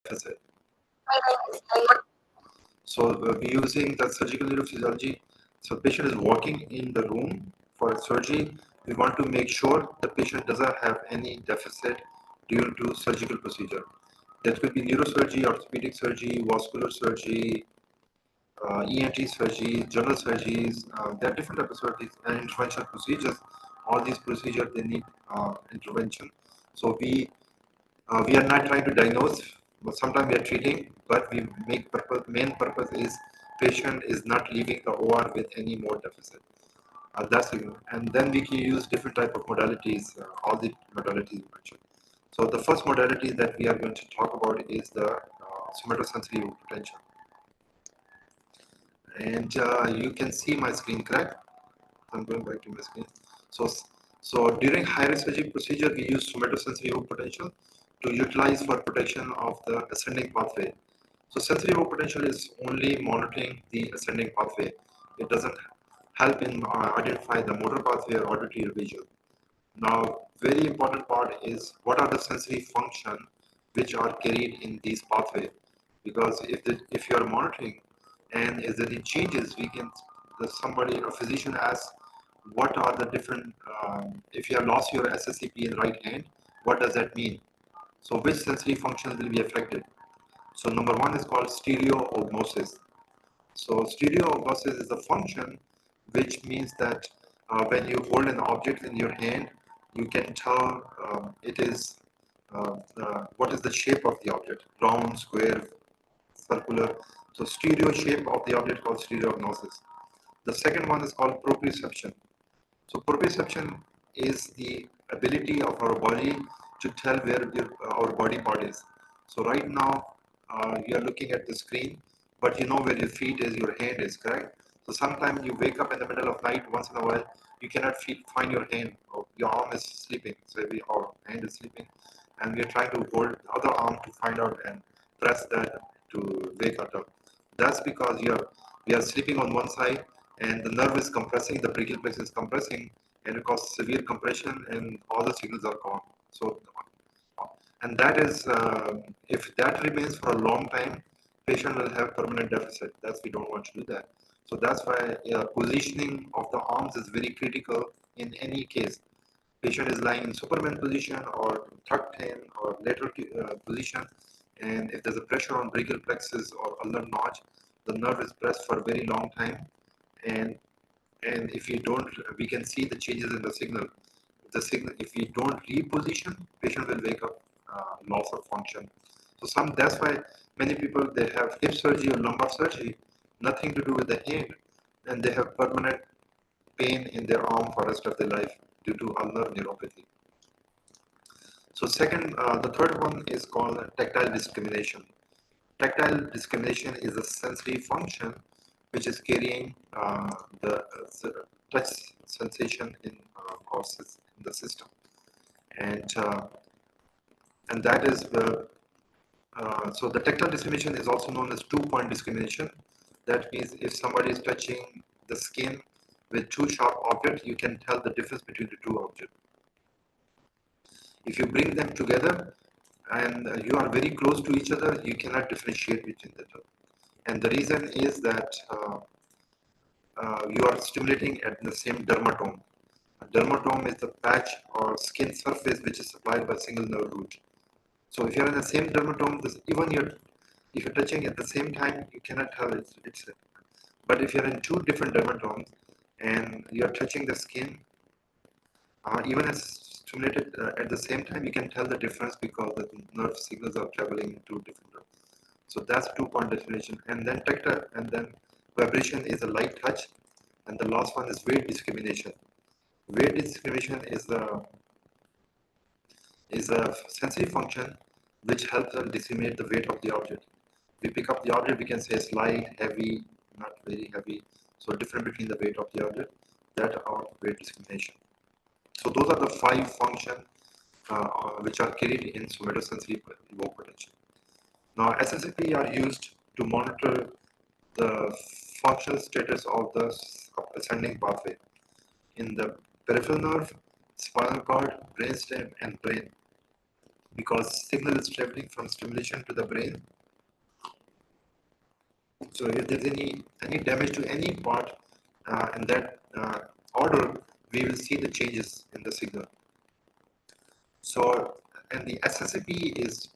deficit. So we're using the surgical neurophysiology. So patient is walking in the room for surgery. We want to make sure the patient doesn't have any deficit due to surgical procedure. That could be neurosurgery, orthopedic surgery, vascular surgery, ENT surgery, general surgeries. There are different types of surgeries and interventional procedures. All these procedures they need intervention. So we are not trying to diagnose, but sometimes we are treating, but we make purpose, main purpose is patient is not leaving the OR with any more deficit. That's it. And then we can use different type of modalities, all the modalities mentioned. So the first modality that we are going to talk about is the somatosensory potential. And you can see my screen, correct? I'm going back to my screen. So, so during high-risk surgery procedure, we use somatosensory evok potential to utilize for protection of the ascending pathway. So sensory evok potential is only monitoring the ascending pathway. It doesn't help in identify the motor pathway or auditory or visual. Now, very important part is what are the sensory function which are carried in these pathway. Because if you are monitoring and if there any changes, we can somebody a physician asks what are the different if you have lost your SSEP in right hand, what does that mean? So which sensory functions will be affected? So number one is called stereognosis. So stereognosis is a function which means that when you hold an object in your hand, you can tell it is what is the shape of the object, round, square, circular. So stereo shape of the object called stereognosis. The second one is called proprioception. So proprioception is the ability of our body to tell where our body part is. So right now you are looking at the screen, but you know where your feet is, your hand is, correct? So sometimes you wake up in the middle of night, once in a while, you cannot find your hand, or your arm is sleeping, so our hand is sleeping, and we are trying to hold the other arm to find out and press that to wake up. That's because we are sleeping on one side and the nerve is compressing, the brachial plexus is compressing, and it causes severe compression, and all the signals are gone. So, and that is if that remains for a long time, patient will have permanent deficit. That's we don't want to do that. So that's why positioning of the arms is very critical in any case. Patient is lying in Superman position or tucked in or lateral position, and if there's a pressure on brachial plexus or ulnar notch, the nerve is pressed for a very long time, and if you don't, we can see the changes in the signal. The signal, if we don't reposition, patient will wake up loss of function. So that's why many people they have hip surgery or lumbar surgery, nothing to do with the hand, and they have permanent pain in their arm for the rest of their life due to ulnar neuropathy. So second, the third one is called tactile discrimination. Tactile discrimination is a sensory function which is carrying the touch sensation in causes in the system, and that is the so the tactile discrimination is also known as two-point discrimination. That means if somebody is touching the skin with two sharp objects, you can tell the difference between the two objects. If you bring them together and you are very close to each other, you cannot differentiate between the two. And the reason is that you are stimulating at the same dermatome. A dermatome is the patch or skin surface which is supplied by single nerve root. So if you're in the same dermatome, if you're touching at the same time, you cannot tell it's it. But if you're in two different dermatomes and you're touching the skin, even as stimulated at the same time, you can tell the difference because the nerve signals are traveling in two different directions. So that's two-point discrimination. And then tactile, and then vibration is a light touch, and the last one is weight discrimination. Weight discrimination is a sensory function which helps us discriminate the weight of the object. We pick up the object, we can say it's light, heavy, not very heavy. So different between the weight of the object, that are weight discrimination. So those are the five functions which are carried in somatosensory evok potential. Now SSEP are used to monitor the functional status of the ascending pathway in the peripheral nerve, spinal cord, brainstem, and brain. because signal is traveling from stimulation to the brain. So if there's any damage to any part in that order, we will see the changes in the signal. So, and the SSEP is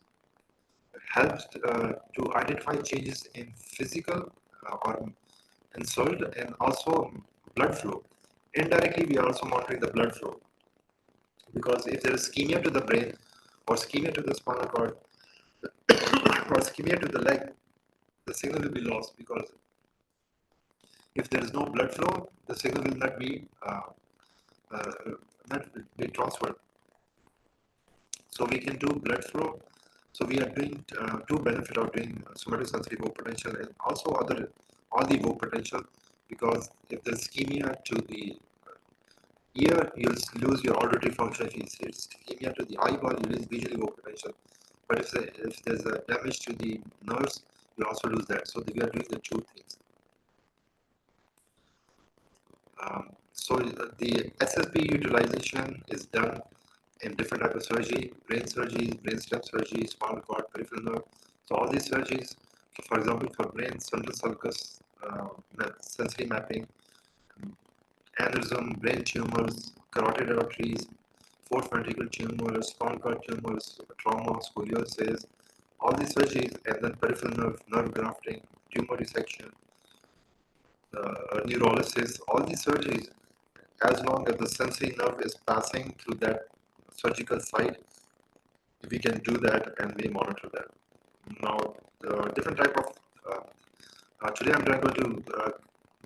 helps to identify changes in physical or insult and also blood flow. Indirectly, we are also monitoring the blood flow, because if there is ischemia to the brain or ischemia to the spinal cord or ischemia to the leg, the signal will be lost, because if there is no blood flow, the signal will uh, not be transferred. So we can do blood flow. So we are doing two benefit of doing somatosensory evoked potential and also all the evoked potential, because if there's ischemia to the ear, you'll lose your auditory function. If it's ischemia to the eyeball, you lose visual evoked potential. But if there's a damage to the nerves, you also lose that. So we are doing the two things. So the SSP utilization is done in different types of surgery: brain surgeries, brain stem surgery, spinal cord, peripheral nerve. So all these surgeries, so for example, for brain, central sulcus, sensory mapping, aneurysm, brain tumors, carotid arteries, fourth ventricle tumors, spinal cord tumors, trauma, scoliosis, all these surgeries, and then peripheral nerve grafting, tumor resection, neurolysis, all these surgeries, as long as the sensory nerve is passing through that surgical site, we can do that and we monitor that. Now, the different type of, today I'm going to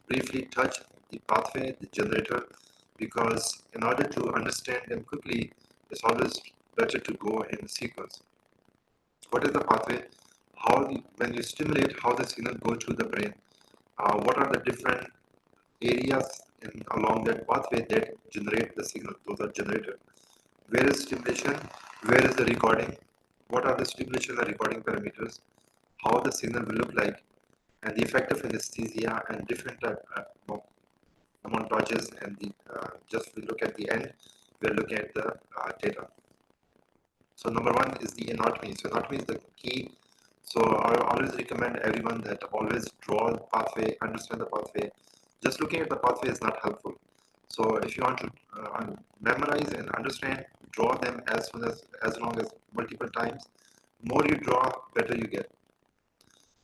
briefly touch the pathway, the generator, because in order to understand them quickly, it's always better to go in sequence. What is the pathway? When you stimulate, how the signal go to the brain? What are the different areas along that pathway that generate the signal? Those are generator. Where is stimulation? Where is the recording? What are the stimulation and recording parameters? How the signal will look like, and the effect of anesthesia and different type of montages, and just we look at the end, we're looking at the data. So number one is the anatomy. So anatomy is the key. So I always recommend everyone that always draw the pathway, understand the pathway. Just looking at the pathway is not helpful. So if you want to memorize and understand, draw them as long as multiple times. More you draw, better you get.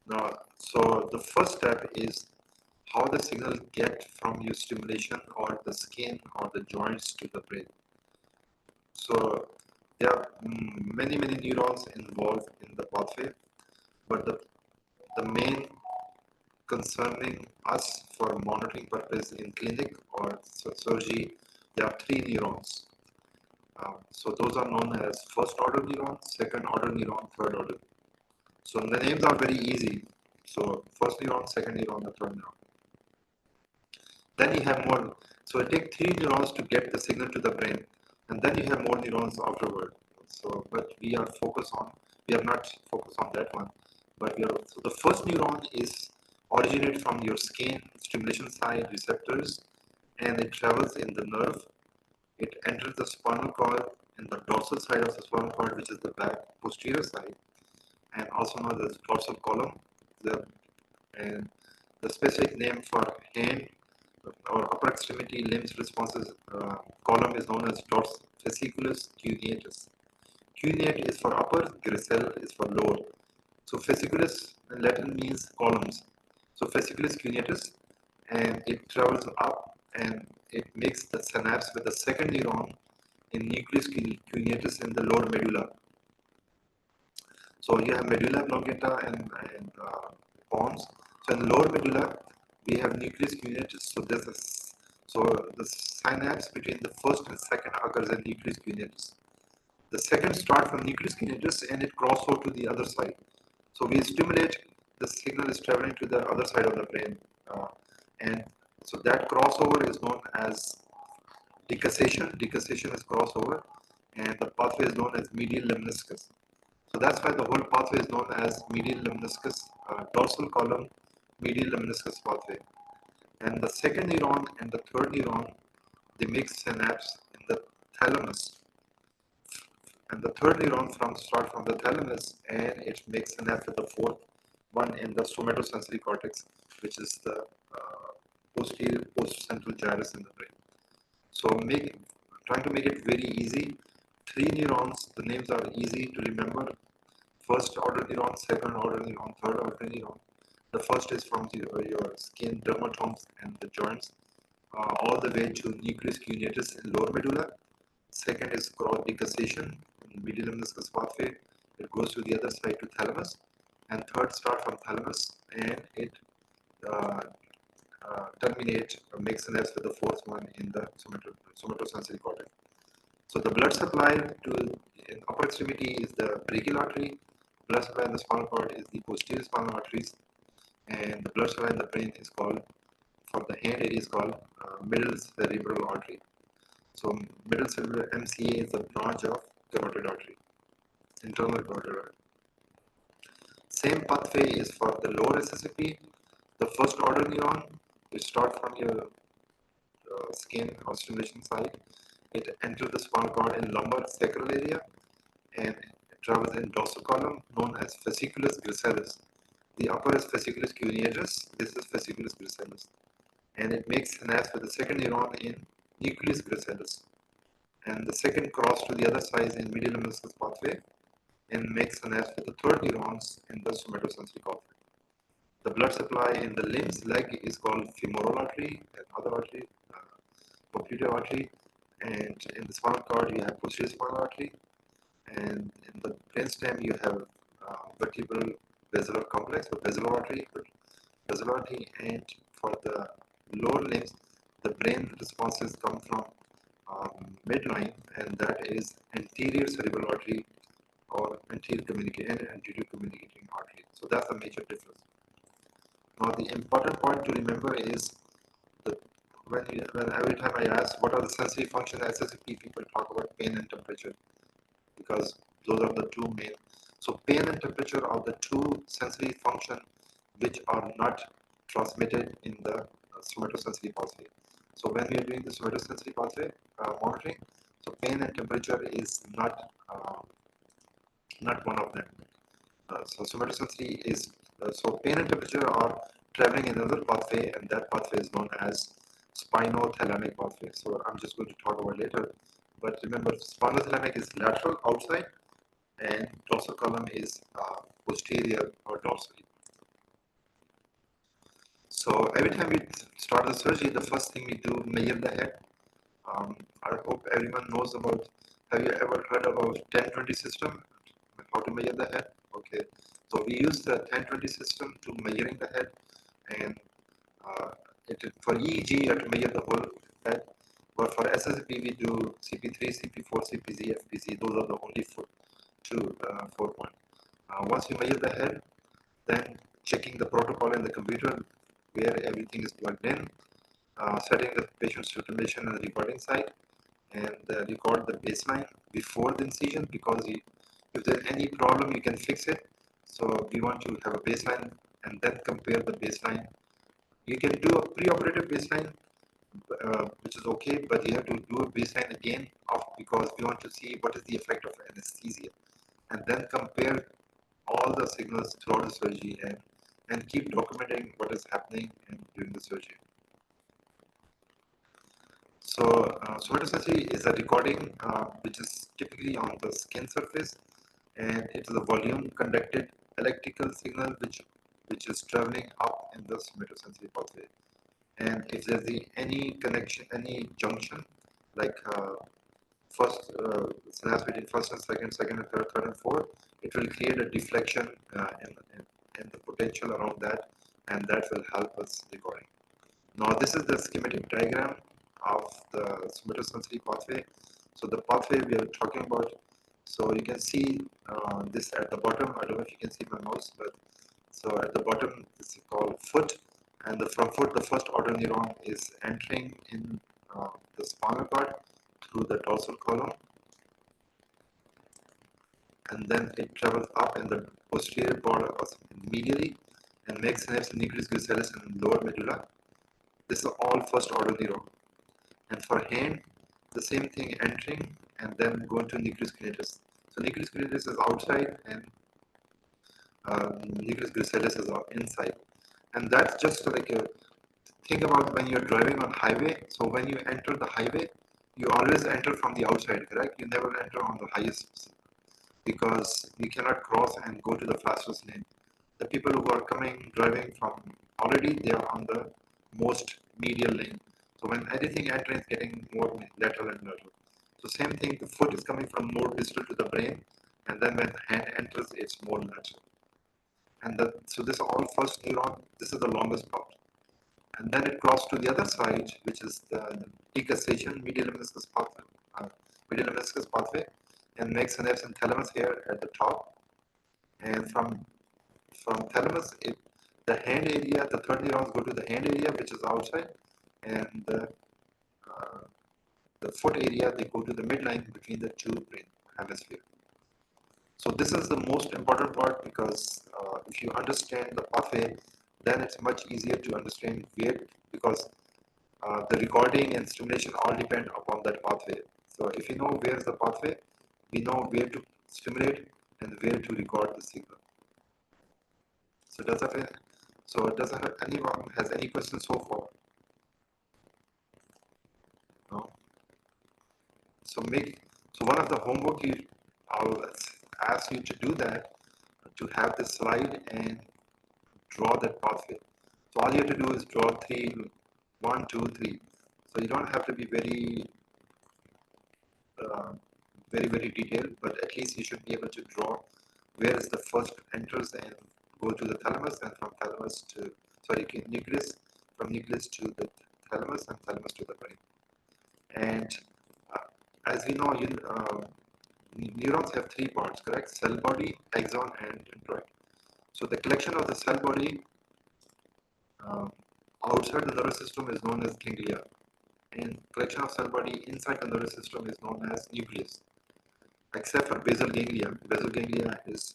Now, so the first step is how the signal get from your stimulation or the skin or the joints to the brain. So there are many neurons involved in the pathway, but the main concerning us for monitoring purpose in clinic or surgery, there are three neurons. So those are known as first order neuron, second order neuron, third order. So the names are very easy. So first neuron, second neuron, the third neuron. Then you have more. So it takes three neurons to get the signal to the brain, and then you have more neurons afterward. So, but we are not focused on that one. But so the first neuron is originated from your skin, stimulation side, receptors, and it travels in the nerve. It enters the spinal cord in the dorsal side of the spinal cord, which is the back posterior side, and also known as dorsal column. And the specific name for hand or upper extremity limbs responses column is known as dorsal fasciculus cuneatus. Cuneate is for upper, grisel is for lower. So fasciculus in Latin means columns. So fasciculus cuneatus, and it travels up and it makes the synapse with the second neuron in nucleus cuneatus in the lower medulla. So you have medulla oblongata and pons. So in the lower medulla, we have nucleus cuneatus. So the synapse between the first and second occurs in nucleus cuneatus. The second starts from nucleus cuneatus and it crosses over to the other side. So we stimulate, the signal is traveling to the other side of the brain, and so that crossover is known as decussation. Decussation is crossover, and the pathway is known as medial lemniscus. So that's why the whole pathway is known as medial lemniscus, dorsal column, medial lemniscus pathway. And the second neuron and the third neuron, they make synapse in the thalamus, And the third neuron start from the thalamus, and it makes synapse with the fourth one in the somatosensory cortex, which is the posterior postcentral gyrus in the brain. So trying to make it very easy, three neurons, the names are easy to remember. First order neuron, second order neuron, third order neuron. The first is from your skin, dermatomes and the joints, all the way to nucleus cuneatus in lower medulla. Second is cross decussation in medial lemniscus pathway. It goes to the other side to thalamus. And third start from thalamus, and it uh, terminate or makes synapse with the fourth one in the somatosensory cortex. So the blood supply to in upper extremity is the brachial artery. Blood supply in the spinal cord is the posterior spinal arteries, and the blood supply in the brain is called, for the hand area, is called middle cerebral artery. So middle cerebral MCA is a branch of carotid artery, internal carotid artery. Same pathway is for the lower SSEP. The first order neuron, you start from your skin or stimulation site. It enters the spinal cord in lumbar sacral area, and it travels in dorsal column known as fasciculus gracilis. The upper is fasciculus cuneatus, this is fasciculus gracilis. And it makes synapse with the second neuron in nucleus gracilis. And the second cross to the other side in medial lemniscus pathway and makes synapse with the third neurons in the somatosensory pathway. The blood supply in the limbs, leg, is called femoral artery, and other artery, popliteal artery, and in the spinal cord you have posterior spinal artery, and in the brainstem you have vertebral basilar complex or basilar artery, and for the lower limbs, the brain responses come from midline, and that is anterior cerebral artery or anterior communicating artery. So that's the major difference. Now the important point to remember is that when every time I ask what are the sensory functions, SSEP people talk about pain and temperature, because those are the two main. So pain and temperature are the two sensory functions which are not transmitted in the somatosensory pathway. So when we are doing the somatosensory pathway monitoring, so pain and temperature is not one of them. So somatosensory is so pain and temperature are traveling in another pathway, and that pathway is known as spinothalamic pathway. So I'm just going to talk about later. But remember, spinothalamic is lateral outside, and dorsal column is posterior or dorsally. So every time we start the surgery, the first thing we do measure the head. I hope everyone knows about. Have you ever heard about 10-20 system? How to measure the head? Okay. So we use the 10-20 system to measuring the head, and for EEG you have to measure the whole head. But for SSEP we do CP3, CP4, CPZ, FPZ. Those are the only four points. Once you measure the head, then checking the protocol in the computer where everything is plugged in, setting the patient's circulation and the recording site, and record the baseline before the incision, because if there's any problem you can fix it. So we want to have a baseline and then compare the baseline. You can do a pre-operative baseline, which is okay, but you have to do a baseline again because we want to see what is the effect of anesthesia, and then compare all the signals throughout the surgery, and keep documenting what is happening during the surgery. So somatosensory is a recording which is typically on the skin surface, and it is a volume conducted electrical signal which is traveling up in the somatosensory pathway. And if there's any connection, any junction, like first synapse between first and second and third, third and fourth, it will create a deflection in the potential around that, and that will help us recording. Now this is the schematic diagram of the somatosensory pathway. So the pathway we are talking about, so you can see this at the bottom. I don't know if you can see my mouse, but so at the bottom this is called foot, and from foot the first order neuron is entering in the spinal cord through the dorsal column, and then it travels up in the posterior border medially and makes synapse in nucleus gracilis in lower medulla. This is all first order neuron. And for hand, the same thing, entering and then going to nucleus cuneatus. So nucleus cuneatus is outside and nucleus gracilis is inside. And that's just like a think about when you're driving on highway. So when you enter the highway, you always enter from the outside, correct? You never enter on the highest because you cannot cross and go to the fastest lane. The people who are driving from already, they are on the most medial lane. So when anything enters, getting more lateral and lateral. So same thing, the foot is coming from more distal to the brain, and then when hand enters, it's more lateral. And so this all first neuron, this is the longest part. And then it crosses to the other side, which is the decussation, medial meniscus pathway, and makes synapse and thalamus here at the top. And from thalamus, the hand area, the third neurons go to the hand area, which is outside, and the foot area, they go to the midline between the two brain hemisphere. So this is the most important part because if you understand the pathway, then it's much easier to understand where, because the recording and stimulation all depend upon that pathway. So if you know where is the pathway, we know where to stimulate and where to record the signal. So does anyone has any questions so far? No. So one of the homework I'll ask you to do that, to have this slide and draw that pathway. So all you have to do is draw 1, 2, 3. So you don't have to be very detailed, but at least you should be able to draw where is the first enters and go to the thalamus, and from thalamus to nucleus, from nucleus to the thalamus, and thalamus to the brain. And as we know, neurons have three parts, correct? Cell body, axon, and dendrite. So the collection of the cell body outside the nervous system is known as ganglia, and collection of cell body inside the nervous system is known as nucleus, except for basal ganglia. Basal ganglia is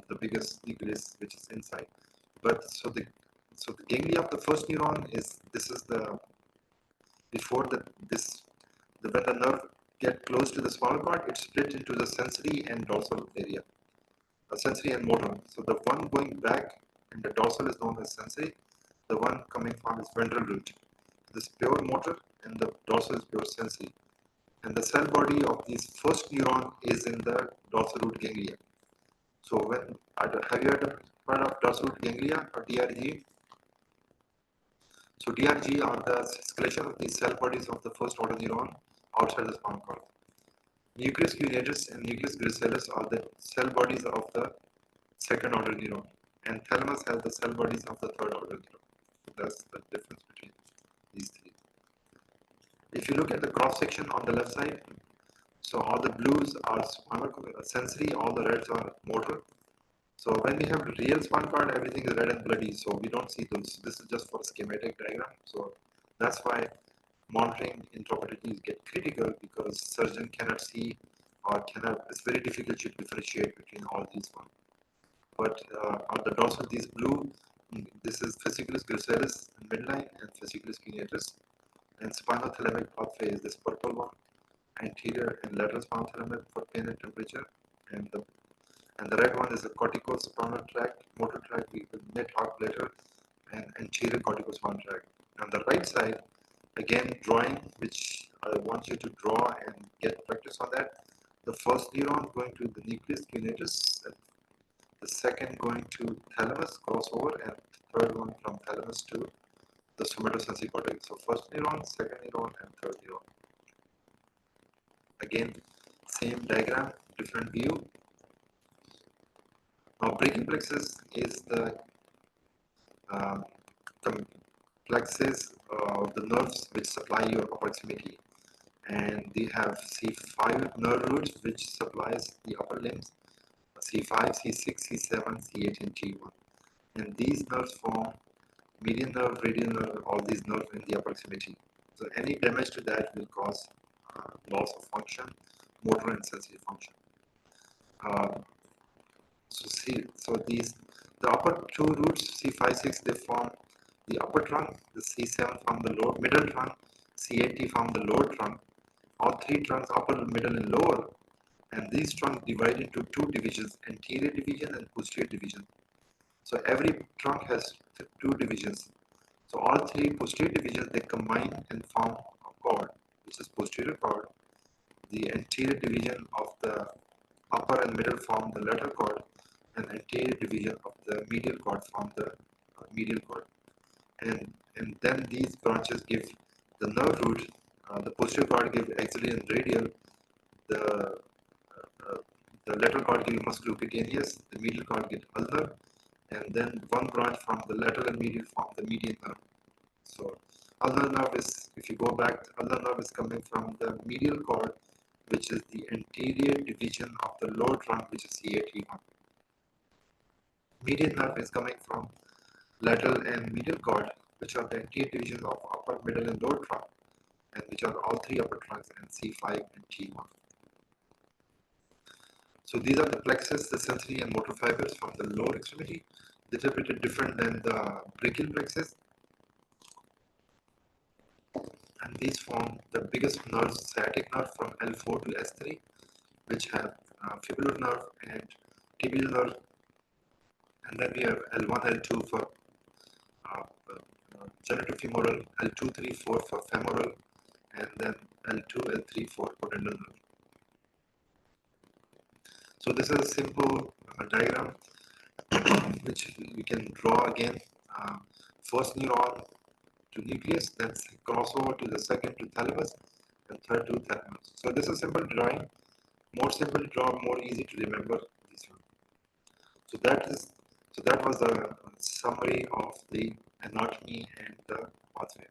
the biggest nucleus which is inside. But so the ganglia of the first neuron is when the nerve get close to the spinal cord, it's split into the sensory and dorsal area, sensory and motor. So the one going back in the dorsal is known as sensory. The one coming from is ventral root. This is pure motor, and the dorsal is pure sensory. And the cell body of this first neuron is in the dorsal root ganglia. So have you heard of dorsal root ganglia or DRG? So DRG are the skeleton of the cell bodies of the first order neuron outside the spinal cord. Nucleus cuneatus and nucleus gracilis are the cell bodies of the second order neuron, and thalamus has the cell bodies of the third order neuron. So that's the difference between these three. If you look at the cross section on the left side, so all the blues are sensory, all the reds are motor. So when we have real spinal cord, everything is red and bloody, so we don't see those. This is just for schematic diagram. So that's why monitoring intraoperatively get critical, because surgeon cannot see or it's very difficult to differentiate between all these ones. But on the dorsal, these blue, this is fasciculus gracilis in midline and fasciculus cuneatus, and spinal thalamic pathway is this purple one, anterior and lateral spinal thalamic for pain and temperature, and the red one is the corticospinal tract, motor tract, we may talk later, and anterior corticospinal tract. On the right side, again drawing, which I want you to draw and get practice on that. The first neuron going to the nucleus cuneatus, the second going to thalamus, crossover, and third one from thalamus to the somatosensory cortex. So first neuron, second neuron, and third neuron. Again, same diagram, different view. Now, brachial plexus is the plexus of the nerves which supply your upper extremity, and they have C5 nerve roots which supplies the upper limbs, C5, C6, C7, C8, and G1. And these nerves form median nerve, radial nerve, all these nerves in the upper extremity. So any damage to that will cause loss of function, motor and sensory function. The upper two roots, C5, 6, they form the upper trunk, the C7 from the lower middle trunk, C80 from the lower trunk. All three trunks, upper, middle, and lower, And these trunks divide into two divisions, anterior division and posterior division. So every trunk has two divisions. So all three posterior divisions, they combine and form a cord, which is posterior cord. The anterior division of the upper and middle form the lateral cord, and anterior division of the medial cord form the medial cord. And then these branches give the nerve root. The posterior cord gives axial and radial. The uh, the lateral cord gives musculocutaneous. The medial cord gives ulnar, and then one branch from the lateral and medial form the median nerve. So ulnar nerve is, if you go back, ulnar nerve is coming from the medial cord, which is the anterior division of the lower trunk, which is CAT1. Median nerve is coming from lateral and medial cord, which are the anterior divisions of upper, middle, and lower trunk, and which are all three upper trunks, and C5 and T1. So these are the plexus, the sensory and motor fibers from the lower extremity. These are a bit different than the brachial plexus. And these form the biggest nerves, sciatic nerve from L4 to S3, which have fibular nerve and tibial nerve. And then we have L1, L2 for genitofemoral, L2, 3, 4 for femoral, and then L2, L3 for pudendal nerve. So this is a simple diagram which we can draw again. First neuron to nucleus, then crossover to the second to thalamus, and third to thalamus. So this is simple drawing. More simple to draw, more easy to remember this one. So that was the summary of the anatomy and the pathway.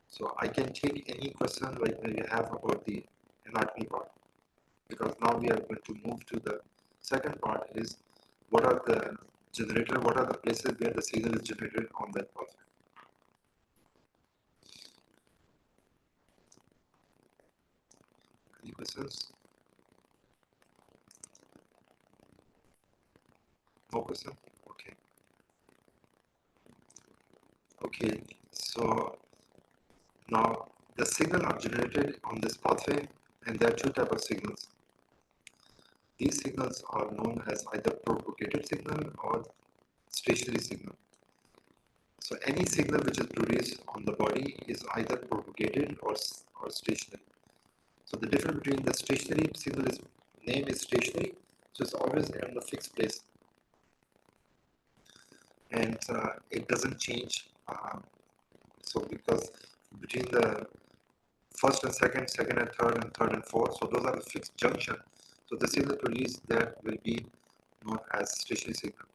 So I can take any question like you have about the anatomy part, because now we are going to move to the second part, is what are the generator, what are the places where the signal is generated on that pathway. Any questions? No question? Okay. Okay, so now the signal are generated on this pathway, and there are two types of signals. These signals are known as either propagated signal or stationary signal. So any signal which is produced on the body is either propagated or stationary. So the difference between the stationary signal is name is stationary, so it's always in the fixed place, and it doesn't change. So because between the first and second, second and third and fourth, so those are the fixed junction. So the signal produced there will be known as stationary signal.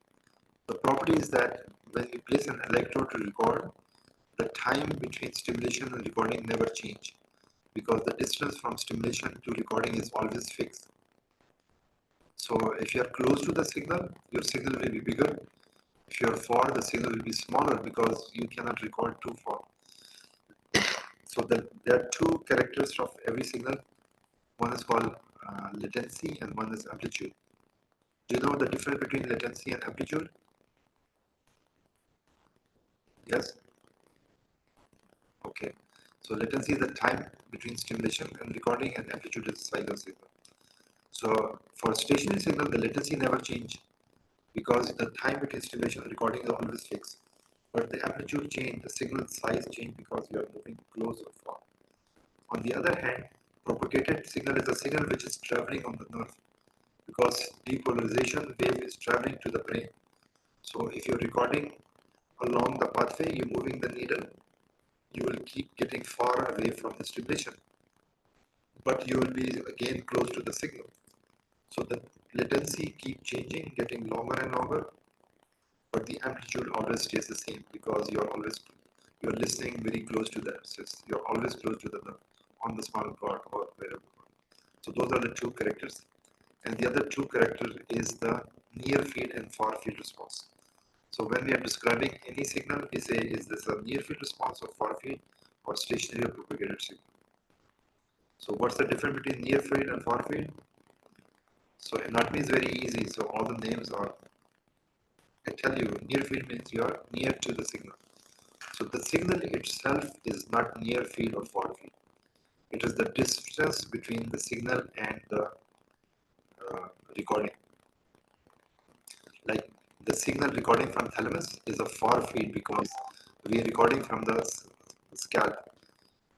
The property is that when we place an electrode to record, the time between stimulation and recording never change, because the distance from stimulation to recording is always fixed. So if you are close to the signal, your signal will be bigger. If you are far, the signal will be smaller because you cannot record too far. So there are two characteristics of every signal. One is called latency and one is amplitude. Do you know the difference between latency and amplitude? Yes? Okay. So latency is the time between stimulation and recording, and amplitude is the size of signal. So for stationary signal, the latency never change because the time between stimulation and recording is always fixed. But the amplitude change, the signal size change because you are moving close or far. On the other hand, propagated signal is a signal which is traveling on the nerve, because depolarization wave is traveling to the brain. So if you're recording along the pathway, you're moving the needle, you will keep getting far away from the stimulation, but you will be again close to the signal. So the latency keep changing, getting longer and longer, but the amplitude always stays the same because you're listening very close to the axis. You're always close to the nerve on the spinal cord or wherever. So those are the two characters. And the other two character is the near field and far field response. So when we are describing any signal, we say, is this a near field response or far field or stationary or propagated signal? So what's the difference between near field and far field? So anatomy is very easy. So all the names are, I tell you, near field means you are near to the signal. So the signal itself is not near field or far field. It is the distance between the signal and the recording. Like the signal recording from thalamus is a far field because we are recording from the scalp,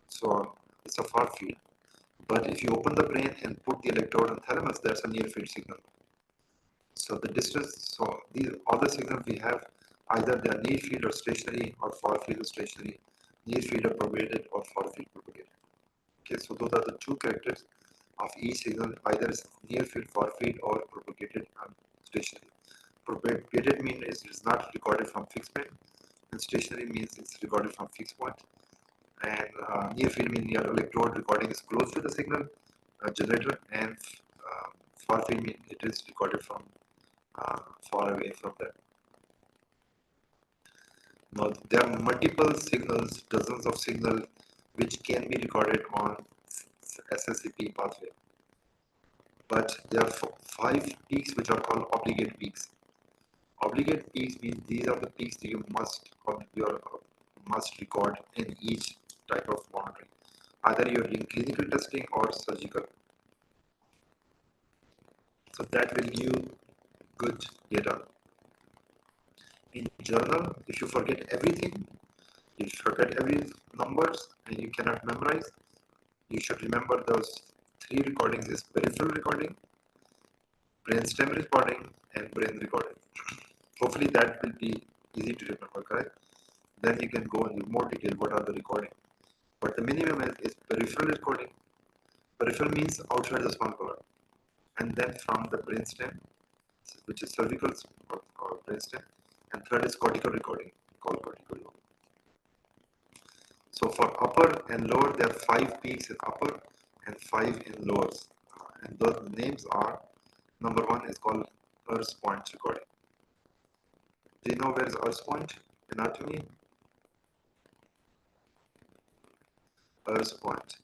so it's a far field. But if you open the brain and put the electrode on thalamus, that's a near field signal. So the distance, so these all the signals we have, either they are near field or stationary, or far field or stationary, near field or propagated, or far field propagated. Okay, so those are the two characters of each signal, either it's near field, far field, or propagated and stationary. Propagated means it's not recorded from fixed point, and stationary means it's recorded from fixed point. And near field means your electrode recording is close to the signal generator, and far field means it is recorded from far away from that. Now there are multiple signals, dozens of signals, which can be recorded on SSEP pathway. But there are 5 peaks which are called obligate peaks. Obligate peaks means these are the peaks that you must record in each type of monitoring. Either you're doing clinical testing or surgical. So that will give you good data. In journal, if you forget everything, you forget every numbers and you cannot memorize, you should remember those 3 recordings is peripheral recording, brainstem recording, and brain recording. Hopefully that will be easy to remember, correct? Then you can go into more detail what are the recording. But the minimum is peripheral recording. Peripheral means outside the spinal cord. And then from the brainstem, which is cervical or brainstem. And third is cortical recording, called cortical recording. So for upper and lower, there are 5 peaks in upper and 5 in lowers. And those names are, number 1 is called Earth point recording. Do you know where is Earth point? Anatomy? Earth point.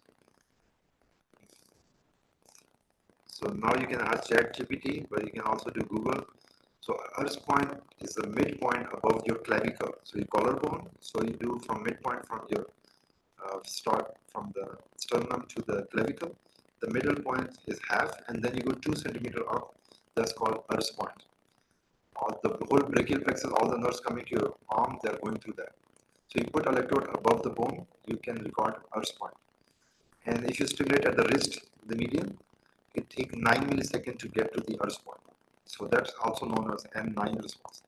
So now you can ask ChatGPT, but you can also do Google. So Earth point is the midpoint above your clavicle. So your collarbone. So you do from midpoint from your start from the sternum to the clavicle. The middle point is half, and then you go 2 centimeters up. That's called Earth point. The whole brachial plexus, all the nerves coming to your arm, they are going through that. So you put electrode above the bone, you can record Earth point. And if you stimulate at the wrist, the median, it takes 9 milliseconds to get to the Earth point. So that's also known as N9 response.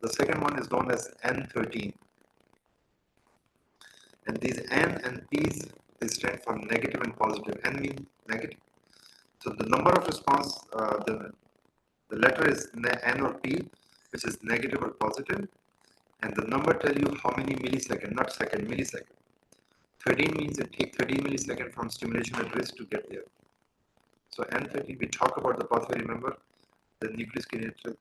The second one is known as N13. And these N and P's, they stand for negative and positive. N means negative. So the number of response, the letter is N or P, which is negative or positive. And the number tell you how many milliseconds, not second, millisecond. 13 means it takes 13 milliseconds from stimulation at wrist to get there. So N13, we talk about the pathway, remember? The nucleus kinetics,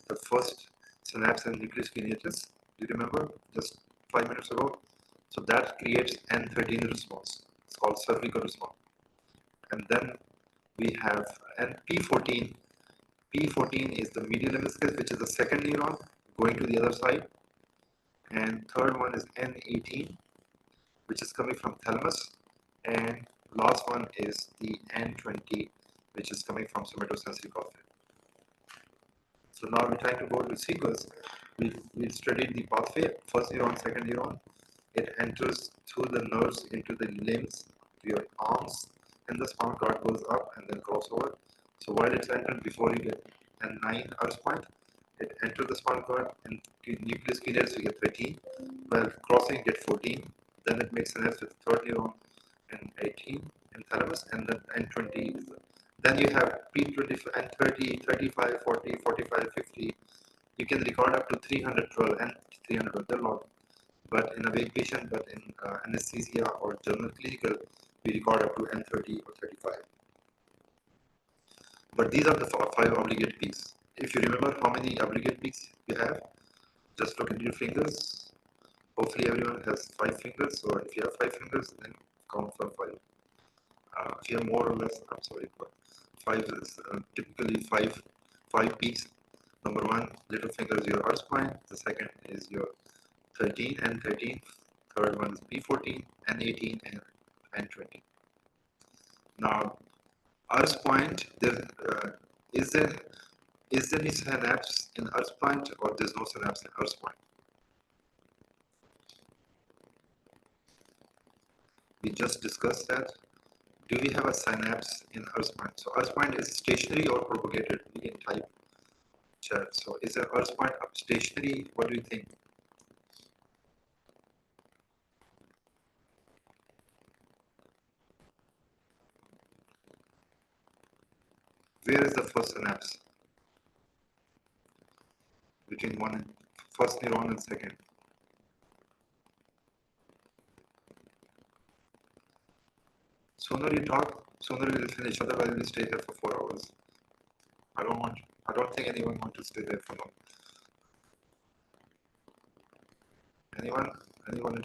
the first synapse and nucleus kinetics, do you remember? Just 5 minutes ago. So that creates N13 response. It's called cervical response. And then we have P14. P14 is the medial lemniscus, which is the second neuron going to the other side. And third one is N18, which is coming from thalamus. And last one is the N20, which is coming from somatosensory pathway. So now we're trying to go to sequence. We'll study the pathway, first neuron, second neuron. It enters through the nerves into the limbs, to your arms, and the spinal cord goes up and then crossover. So while it's entered, before you get N9 Earth point, it enters the spinal cord and nucleus kinetics, you get 13. While crossing, you get 14. Then it makes synapse with third neuron and 18 in thalamus, and then N20 is then you have P20 and 30, 35, 40, 45, 50. You can record up to 312 and 312. They're long. But in a vague patient, but in anesthesia or general clinical, we record up to N30 or 35. But these are the 5 obligate peaks. If you remember how many obligate peaks you have, just look at your fingers. Hopefully everyone has 5 fingers. So if you have 5 fingers, then count from 5. If you have more or less, I'm sorry, but 5 is typically 5 peaks. Number 1, little finger is your Earth spine. The second is your 13 and 13. Third one is P14 and 18 and 20. Now, Earth point, is there is there any synapse in Earth point, or there's no synapse in Earth point? We just discussed that. Do we have a synapse in Earth point? So Earth point is stationary or propagated. We can type chat. So is the Earth point up stationary? What do you think? Where is the first synapse between first neuron and second? Sooner you talk, sooner we will finish. Otherwise, we'll stay here for 4 hours. I don't think anyone wants to stay there for long. Anyone? Anyone?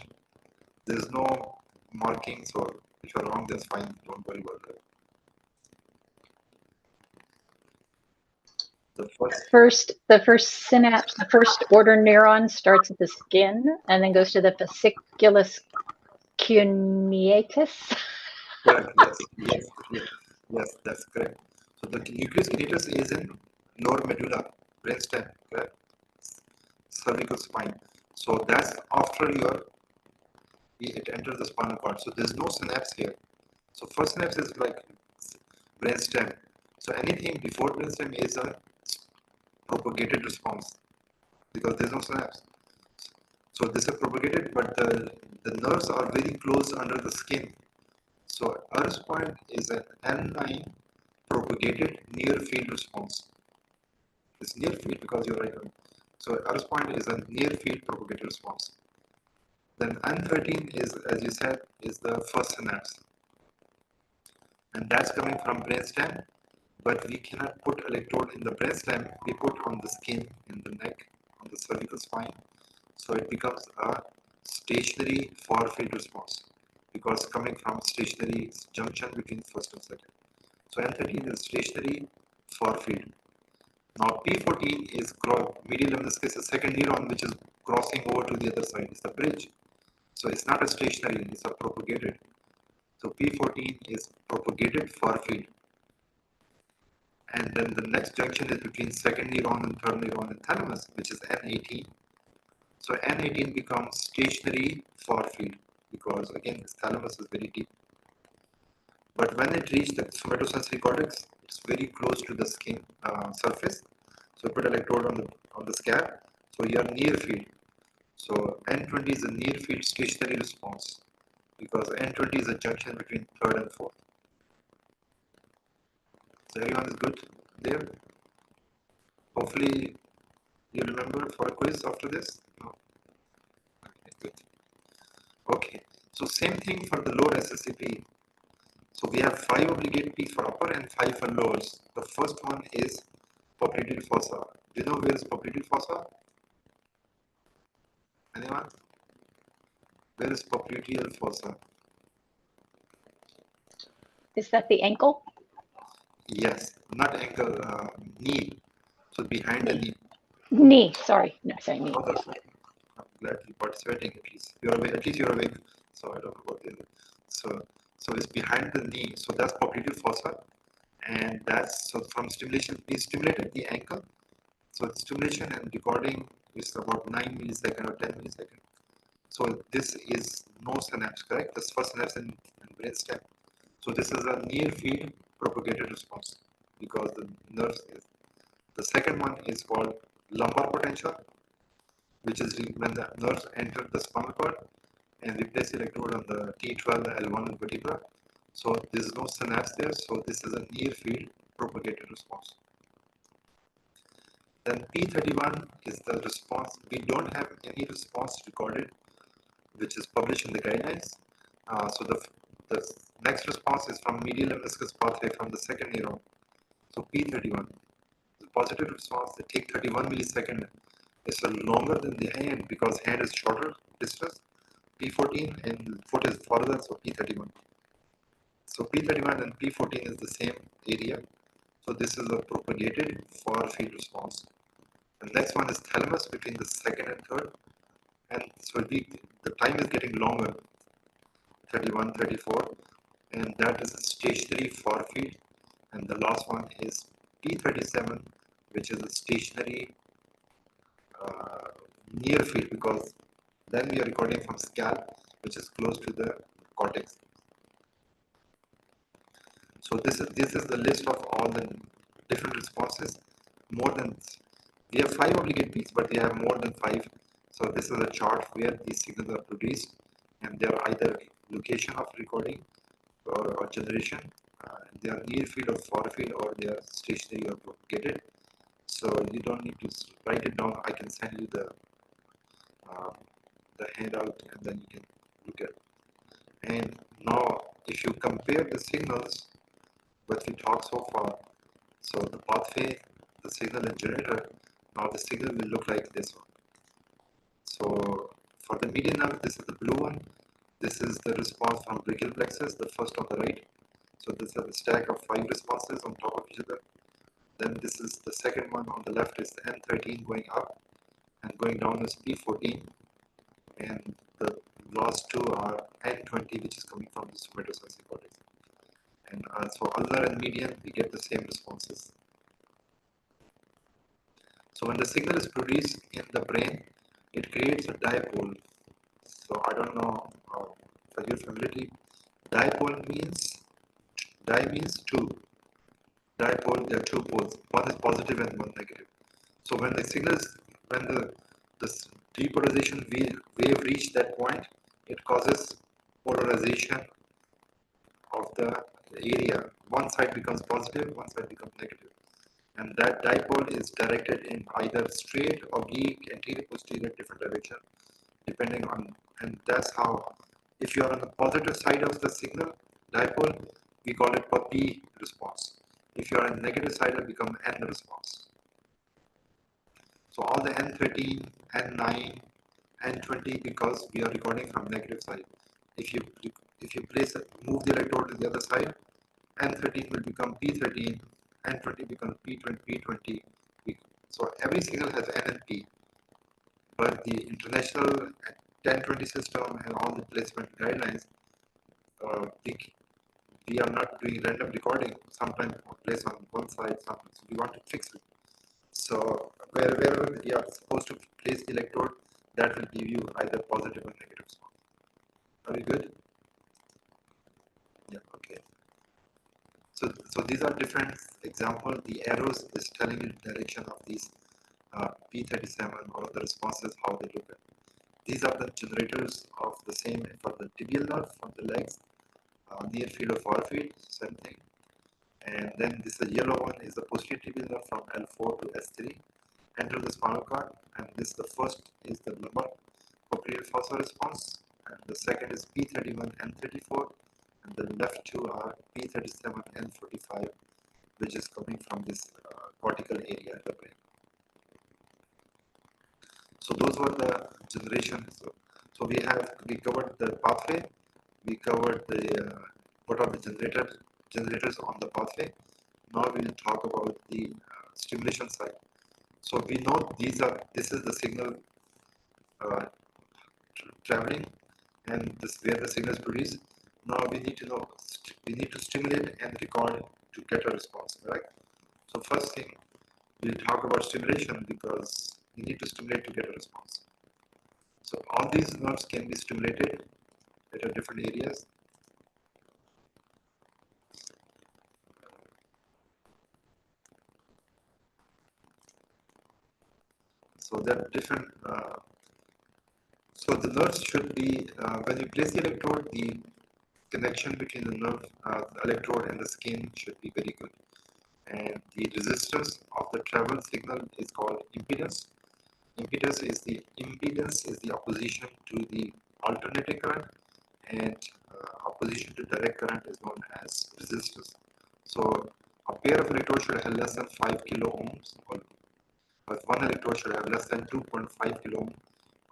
There's no marking, so if you're wrong, that's fine. Don't worry about that. The first synapse, the first order neuron starts at the skin and then goes to the fasciculus cuneatus. Correct. Yes, that's correct. So the nucleus cuneatus is in lower medulla, brainstem, correct? Cervical spine. So that's after it enters the spinal cord. So there's no synapse here. So first synapse is like brainstem. So anything before brainstem is a propagated response because there's no synapse. So this is propagated, but the nerves are very close under the skin. So Earth point is an N9 propagated near field response. It's near field because you're right. So Earth point is a near field propagated response. Then N13 is, as you said, is the first synapse. And that's coming from brainstem, but we cannot put electrode in the brainstem, we put on the skin, in the neck, on the cervical spine. So it becomes a stationary far field response because coming from stationary junction between first and second. So N13 is stationary far field. Now P14 is medial lemniscus, a second neuron which is crossing over to the other side. It's a bridge. So it's not a stationary, it's a propagated. So P14 is propagated far field. And then the next junction is between second neuron and third neuron in thalamus, which is N18. So N18 becomes stationary far field because again this thalamus is very deep. But when it reaches the somatosensory cortex, it's very close to the skin surface. So put electrode on the scalp. So you are near field. So N20 is a near field stationary response because N20 is a junction between third and fourth. So everyone is good there? Hopefully you remember for a quiz after this? No? Okay, good. Okay, so same thing for the lower SSEP. So we have 5 obligate peaks for upper and 5 for lowers. The first one is popliteal fossa. Do you know where is popliteal fossa? Anyone? Where is popliteal fossa? Is that the ankle? Yes, not ankle, knee. So behind the knee. Knee, sorry. No, sorry, knee. I'm glad you're participating at least. You're awake, at least you're awake. So I don't know about the other. So it's behind the knee. So that's popliteal fossa. And that's so from stimulation, we stimulated the ankle. So stimulation and recording is about 9 milliseconds or 10 milliseconds. So this is no synapse, correct? This first synapse in brainstem. So this is a near field propagated response because the nerves is. The second one is called lumbar potential, which is when the nerves enter the spinal cord and replace the electrode on the T12, the L1 and vertebra. So there is no synapse there. So this is a near field propagated response. Then P31 is the response. We don't have any response recorded, which is published in the guidelines. So the next response is from medial lemniscus pathway from the second neuron. So P31, the positive response, they take 31 milliseconds. It's longer than the hand because hand is shorter distance. P14 and foot is farther, so P31. So P31 and P14 is the same area. So this is a propagated far field response. The next one is thalamus between the second and third. And so the time is getting longer, 31, 34. And that is a stationary far field. and the last one is P37, which is a stationary near field, because then we are recording from scalp, which is close to the cortex. So this is the list of all the different responses. More than, we have 5 obligate peaks, but they have more than 5. So this is a chart where these signals are produced, and they are either location of recording or generation. They are near field or far field, or they are stationary or propagated. So you don't need to write it down. I can send you the handout, and then you can look at it. And now if you compare the signals what we talked so far, so the pathway, the signal and generator, now the signal will look like this one. So for the median nerve, this is the blue one. This is the response from brachial plexus, the first on the right. So this is a stack of 5 responses on top of each other. Then this is the second one on the left is the N13 going up, and going down is P14. And the last two are N20, which is coming from the somatosensory cortex. And so ulnar and median, we get the same responses. So when the signal is produced in the brain, it creates a dipole. So I don't know for your familiarity, dipole means, di means 2. Dipole, there are 2 poles. One is positive and one negative. So when the signal is, when the depolarization wave reach that point, it causes polarization of the area. One side becomes positive, one side becomes negative. And that dipole is directed in either straight, oblique, anterior, posterior, different direction, depending on, and that's how, if you are on the positive side of the signal dipole, we call it P response. If you are on the negative side, it becomes N response. So all the N13, N9, N20, because we are recording from negative side. If you move the electrode to the other side, N13 will become P13, N20 becomes P20, P20. So every signal has N and P, but the international 1020 system and all the placement guidelines, we are not doing random recording. Sometimes place on one side, sometimes we want to fix it. So wherever you are supposed to place the electrode, that will give you either positive or negative response. Are we good? Yeah, okay. So these are different examples. The arrows is telling you the direction of these P37 or the responses, how they look at. These are the generators of the same for the tibial nerve, for the legs, near field or far field, same thing. And then this yellow one is the posterior tibial nerve from L4 to S3, enter the spinal cord, and this the first is the lumbar popliteal fossa response, and the second is P31 N34, and the left two are P37 N45, which is coming from this cortical area in the brain. So those were the generations. So we covered the pathway, we covered the what are the generators on the pathway. Now we will talk about the stimulation side. So we know this is the signal traveling, and this where the signal is produced. Now we need to know, we need to stimulate and record to get a response, right? So first thing, we'll talk about stimulation because we need to stimulate to get a response. So all these nerves can be stimulated at different areas. So there are different, so the nerves should be, when you place the electrode, the connection between the nerve, the electrode and the skin should be very good. And the resistance of the travel signal is called impedance. Impedance is the opposition to the alternating current, and opposition to direct current is known as resistance. So a pair of electrodes should have less than 5 kilo ohms, but one electrode should have less than 2.5 kilo ohms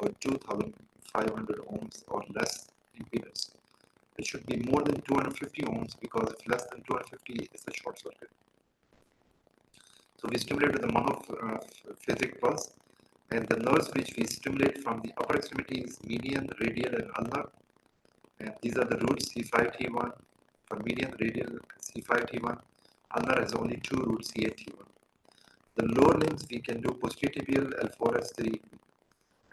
or 2500 ohms or less impedance. It should be more than 250 ohms, because if less than 250, it's a short circuit. So we stimulate with the monophasic pulse, and the nerves which we stimulate from the upper extremities, median, radial, and ulnar. And these are the roots C5T1 for median, radial, C5T1 Ulnar has only two roots, CAT1. The lower limbs we can do posterior tibial L4S3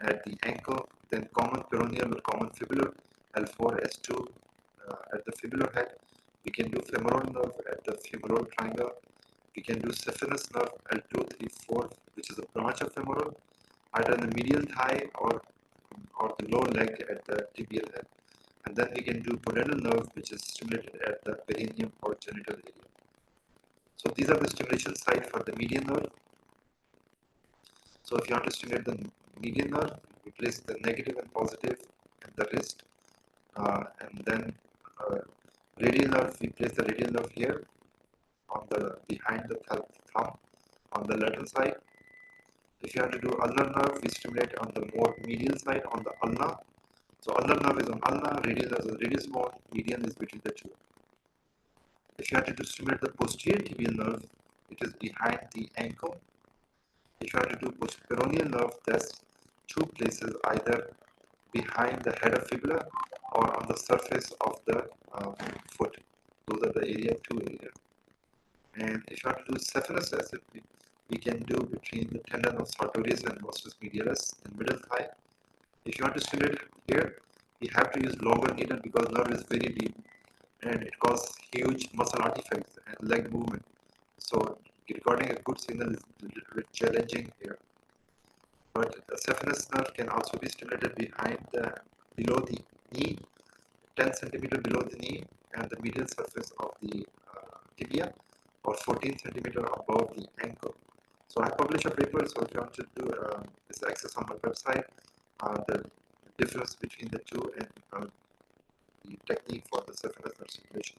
at the ankle, then common peroneal or common fibular L4S2 at the fibular head. We can do femoral nerve at the femoral triangle. We can do saphenous nerve L2, 3, 4, which is a branch of femoral, either in the medial thigh or the lower leg at the tibial head. And then we can do pudendal nerve, which is stimulated at the perineum or genital area. So these are the stimulation site for the median nerve. So if you want to stimulate the median nerve, we place the negative and positive at the wrist, and then radial nerve, we place the radial nerve here on the behind the thumb on the lateral side. If you have to do ulnar nerve, we stimulate on the more medial side on the ulna. So ulnar nerve is on ulna, radial nerve is on radius bone, median is between the two. If you have to stimulate the posterior tibial nerve, it is behind the ankle. If you have to do peroneal nerve, that's two places, either behind the head of fibula or on the surface of the foot. Those are the two areas. And if you have to do saphenous SSEP, we can do between the tendon of sartorius and vastus medialis in middle thigh. If you want to stimulate here, you have to use longer needle because nerve is very deep and it causes huge muscle artifacts and leg movement. So recording a good signal is a little bit challenging here. But the saphenous nerve can also be stimulated below the knee, 10 centimeter below the knee and the medial surface of the tibia, or 14 centimeter above the ankle. So I publish a paper, so if you want to do this access on my website, the difference between the two and the technique for the saphenous nerve stimulation.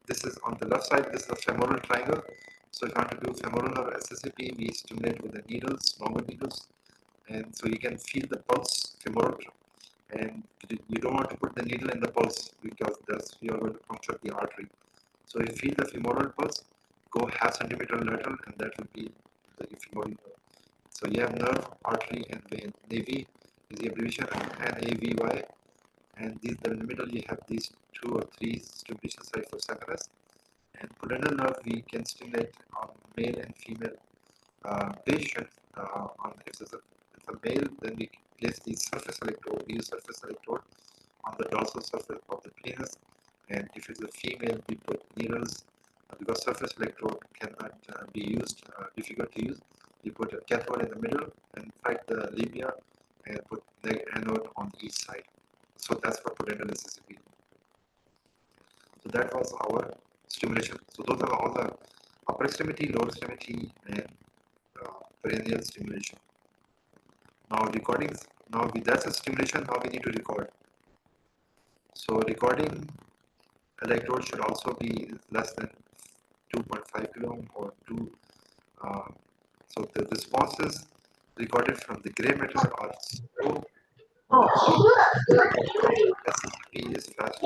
This is on the left side, this is a femoral triangle. So if you want to do femoral nerve SSEP, we stimulate with the needles, longer needles, and so you can feel the pulse femoral, and you don't want to put the needle in the pulse because that's you are going to puncture the artery. So if you feel the femoral pulse, go half centimeter lateral, and that will be the femoral nerve. So you have nerve, artery, and vein. NAVI is the abbreviation, and NAVY. And in the middle you have these 2 or 3 stimulation sites for saphenous. And pudendal nerve we can stimulate on male and female patients. If it's a male, then we place the surface electrode. We use surface electrode on the dorsal surface of the penis. And if it's a female, we put needles because surface electrode cannot be used, difficult to use. We put a cathode in the middle and fight the labia and put the anode on each side. So that's for pudendal SSEP. So that was our stimulation. So those are all the upper extremity, lower extremity, and perineal stimulation. Now recordings. Now that's a stimulation. Now we need to record. So recording electrode should also be less than 2.5 kilo ohm or 2. So the responses recorded from the gray matter are slow. SSEP is fast.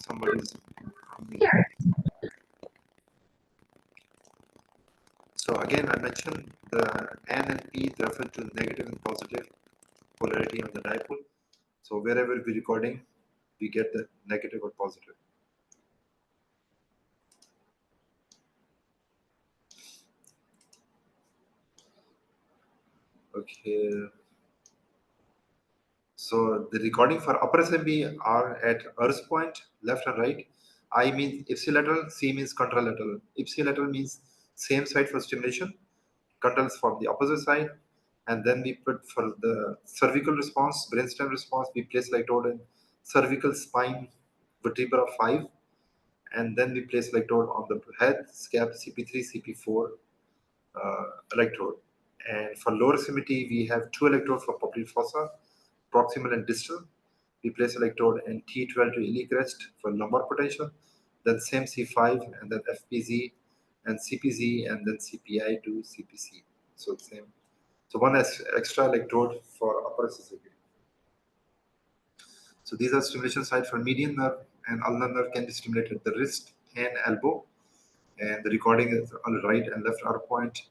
Somebody's. So again, I mentioned the N and P refer to negative and positive polarity on the dipole. So wherever we're recording, we get the negative or positive. Okay. So the recording for upper assembly are at earth point, left and right. I means ipsilateral, C means contralateral. Ipsilateral means same side for stimulation, contralateral from the opposite side. And then we put for the cervical response, brainstem response, we place electrode in cervical spine vertebra 5. And then we place electrode on the head, scap, CP3, CP4 electrode. And for lower extremity, we have 2 electrodes for popliteal fossa, proximal and distal. We place electrode in T12 to iliac crest for lumbar potential, then same C5, and then FPZ, and CPZ, and then CPI to CPC. So same. So one extra electrode for upper SSEP. So these are stimulation sites for median nerve, and ulnar nerve can be stimulated at the wrist and elbow. And the recording is on the right and left arc point.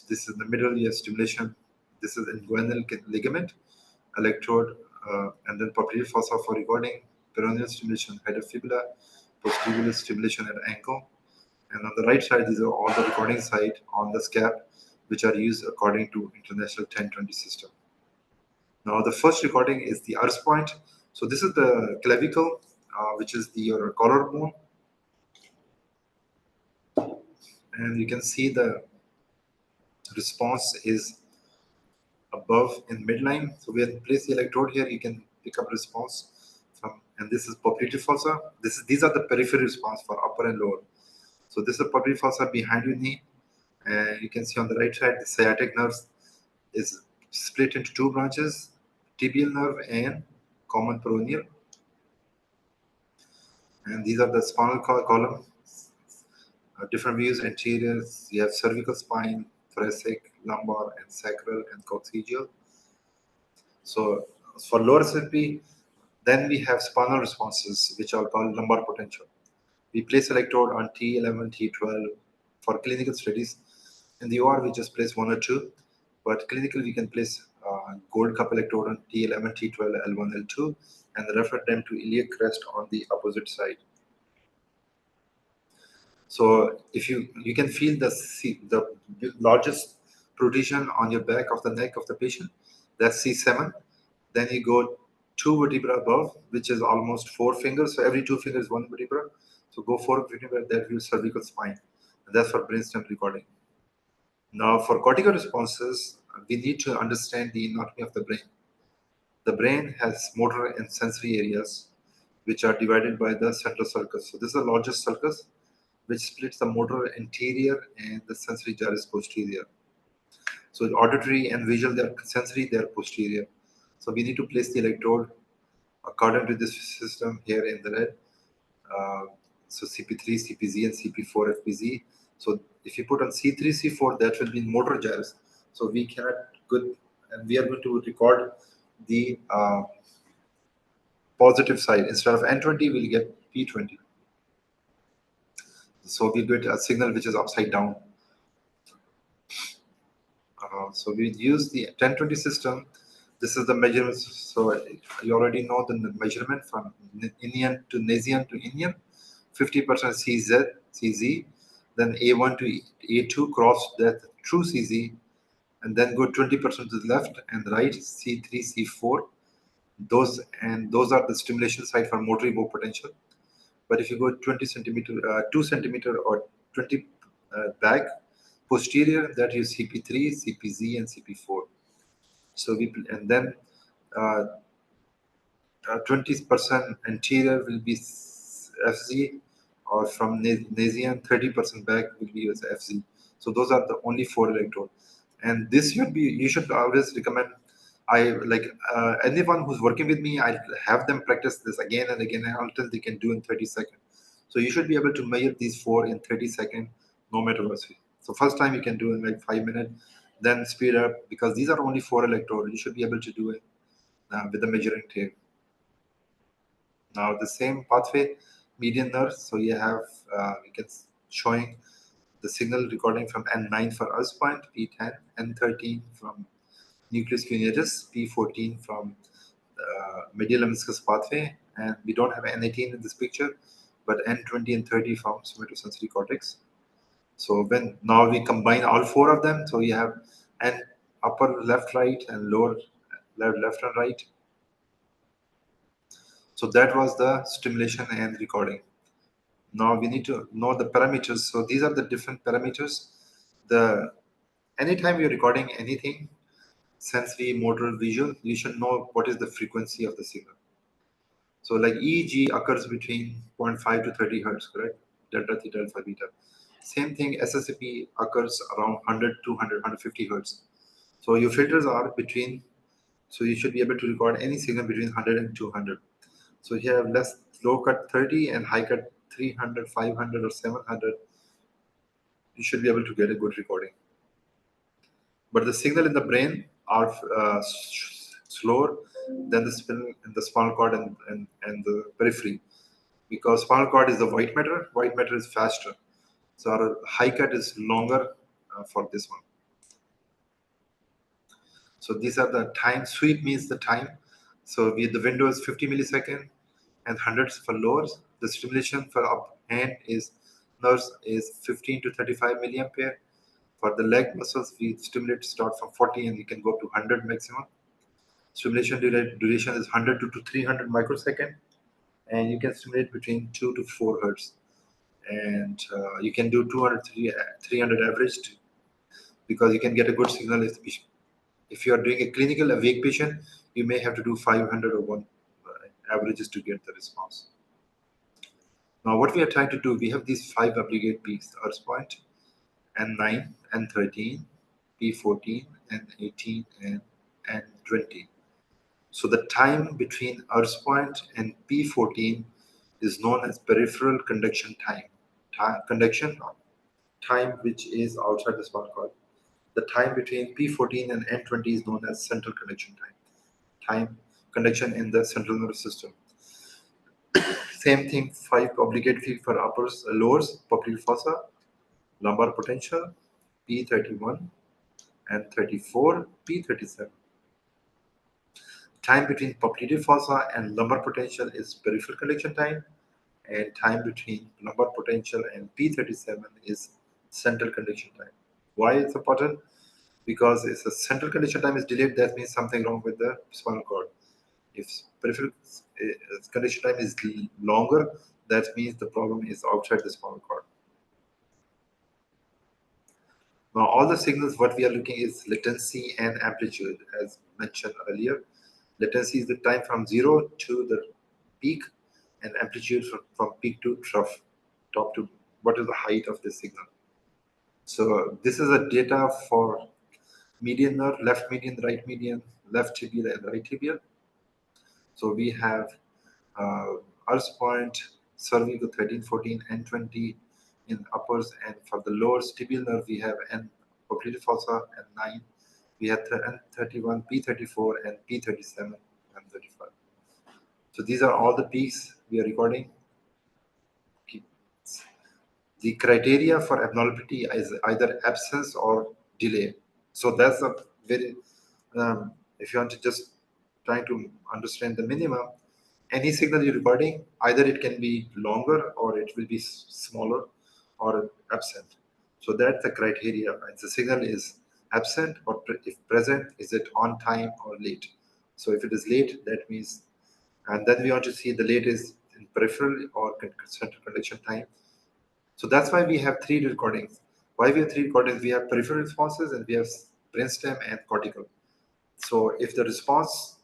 This is the middle ear stimulation. This is inguinal ligament, electrode, and then popliteal fossa for recording. peroneal stimulation head of fibula, post-tibial stimulation at ankle, and on the right side, these are all the recording site on the scap, which are used according to International 1020 system. Now, the first recording is the Urs point. So this is the clavicle, which is your collarbone, and you can see the response is above in midline. So we have placed the electrode here. You can pick up response from, and this is popliteal fossa. These are the periphery response for upper and lower. So this is popliteal fossa behind your knee, and you can see on the right side the sciatic nerve is split into two branches: tibial nerve and common peroneal. And these are the spinal column. Different views: anteriors. You have cervical spine, thoracic, lumbar, and sacral and coccygeal. So for lower SSEP, then we have spinal responses, which are called lumbar potential. We place electrode on T11, T12 for clinical studies. In the OR, we just place one or two, but clinically we can place gold cup electrode on T11, T12, L1, L2, and refer them to iliac crest on the opposite side. So if you can feel the largest protrusion on your back of the neck of the patient, that's C7. Then you go 2 vertebra above, which is almost 4 fingers. So every 2 fingers, 1 vertebra. So go 4 vertebra, that views cervical spine. And that's for brainstem recording. Now for cortical responses, we need to understand the anatomy of the brain. The brain has motor and sensory areas, which are divided by the central sulcus. So this is the largest sulcus, which splits the motor anterior and the sensory gyrus posterior. So auditory and visual, they are sensory, they are posterior. So we need to place the electrode according to this system here in the red. So CP3, CPZ, and CP4, FPZ. So if you put on C3, C4, that will be motor gyrus. So we cannot and we are going to record the positive side. Instead of N20, we'll get P20. So we get a signal which is upside down. So we use the 1020 system. This is the measurement. So you already know the measurement from Indian to Nasian to Indian. 50% CZ, then A1 to A2 cross that through CZ, and then go 20% to the left and right, C3, C4. Those are the stimulation site for motor evoked potential. But if you go 20 centimeter, 2 centimeter or 20 back, posterior, that is CP3, CPZ, and CP4. So and then 20% anterior will be FZ, or from Nasian 30% back will be as FZ. So those are the only 4 electrodes. And this you should always recommend. Anyone who's working with me, I have them practice this again and again until they can do in 30 seconds. So you should be able to measure these 4 in 30 seconds, no matter what. So first time you can do in like 5 minutes, then speed up, because these are only 4 electrodes. You should be able to do it with the measuring tape. Now the same pathway, median nerve. So you have we can showing the signal recording from N9 for Urs point, P10, N13 from nucleus cuneatus, P14 from medial lemniscus pathway, and we don't have N18 in this picture, but N20 and 30 from somatosensory cortex. So when now we combine all 4 of them, so you have N upper left, right, and lower left and right. So that was the stimulation and recording. Now we need to know the parameters. So these are the different parameters. Anytime you're recording anything, sensory, motor, visual, you should know what is the frequency of the signal. So like EEG occurs between 0.5 to 30 hertz, correct? Delta, theta, alpha, beta. Same thing, SSEP occurs around 100, 200, 150 hertz. So your filters are between, so you should be able to record any signal between 100 and 200. So you have low cut 30 and high cut 300, 500, or 700. You should be able to get a good recording. But the signal in the brain are slower than the signal in the spinal cord and the periphery, because spinal cord is the white matter. White matter is faster. So our high cut is longer for this one. So these are the time. Sweep means the time. So the window is 50 millisecond. and hundreds for lowers. The stimulation for up hand is nerves is 15 to 35 milliampere. For the leg muscles, we stimulate start from 40 and we can go up to 100 maximum. Stimulation duration is 100 to 300 microsecond, and you can stimulate between 2 to 4 hertz. And you can do 200 300 average, because you can get a good signal. If you are doing a clinical awake patient, you may have to do 500 or 1 averages to get the response. Now what we are trying to do, we have these 5 obligate peaks: Earth point, N9, N13, P14, N18, and N20. So the time between Earth point and P14 is known as peripheral conduction time. Conduction time, which is outside the spinal cord. The time between P14 and N20 is known as central conduction time. Time conduction in the central nervous system. Same thing, 5 obligate field for uppers, lowers, popliteal fossa, lumbar potential, P31 and 34, P37. Time between popliteal fossa and lumbar potential is peripheral conduction time, and time between lumbar potential and P37 is central conduction time. Why it's important? Because if the central conduction time is delayed, that means something wrong with the spinal cord. If peripheral conduction time is longer, that means the problem is outside the spinal cord. Now, all the signals, what we are looking is latency and amplitude, as mentioned earlier. Latency is the time from 0 to the peak, and amplitude from peak to trough, top to what is the height of the signal. So this is a data for median nerve, left median, right median, left tibial and right tibial. So we have Earth point, cervical 13, 14, N20 in uppers, and for the lower tibial nerve we have N popliteal fossa and 9. We have N31, P34, and P37 and 35. So these are all the peaks we are recording. The criteria for abnormality is either absence or delay. So that's a very, if you want to just trying to understand the minimum, any signal you're recording, either it can be longer or it will be smaller or absent. So that's the criteria. If the signal is absent, or if present, is it on time or late? So if it is late, that means, and then we want to see the late is in peripheral or central conduction time. So that's why we have 3 recordings. Why we have 3 recordings? We have peripheral responses and we have brainstem and cortical. So if the response,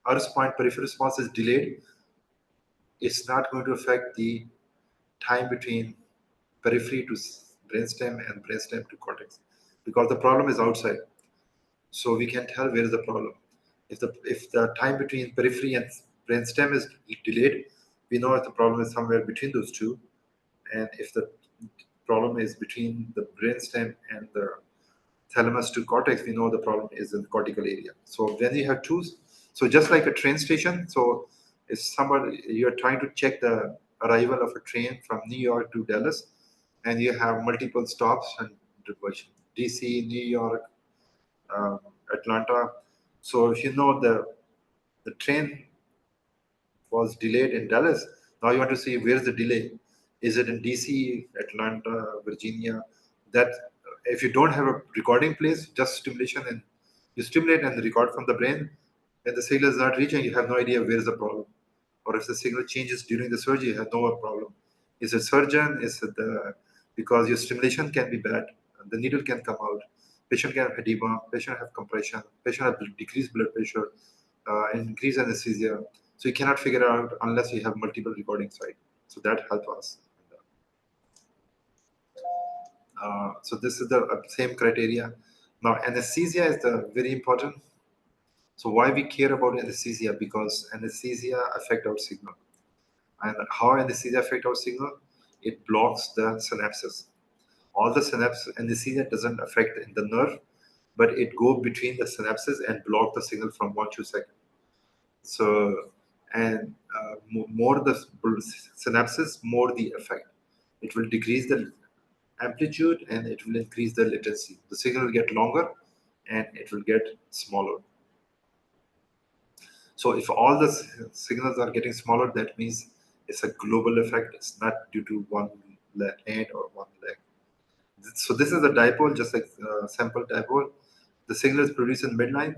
Earth point peripheral response is delayed, it's not going to affect the time between periphery to brainstem and brainstem to cortex, because the problem is outside. So we can tell where is the problem. If the time between periphery and brainstem is delayed, we know that the problem is somewhere between those two. And if the problem is between the brainstem and the thalamus to cortex, we know the problem is in the cortical area. So when you have two, so just like a train station, so if somebody, you're trying to check the arrival of a train from New York to Dallas, and you have multiple stops and DC, New York, Atlanta. So if you know the train was delayed in Dallas, now you want to see where's the delay. Is it in DC, Atlanta, Virginia? That if you don't have a recording place, just stimulation, and you stimulate and record from the brain. When the signal is not reaching, you have no idea where is the problem. Or if the signal changes during the surgery, you have no problem. Is it surgeon? Is it the, because your stimulation can be bad, the needle can come out, patient can have edema, patient have compression, patient have decreased blood pressure, increased anesthesia. So you cannot figure out unless you have multiple recording sites. So that helps us. So this is the same criteria. Now anesthesia is the very important. So why we care about anesthesia? Because anesthesia affect our signal. And how anesthesia affect our signal? It blocks the synapses. All the synapse anesthesia doesn't affect in the nerve, but it go between the synapses and block the signal from 1 to 2 seconds. So, and more the synapses, more the effect. It will decrease the amplitude and it will increase the latency. The signal will get longer and it will get smaller. So if all the signals are getting smaller, that means it's a global effect. It's not due to one hand or one leg. So this is a dipole, just like sample dipole. The signal is produced in midline,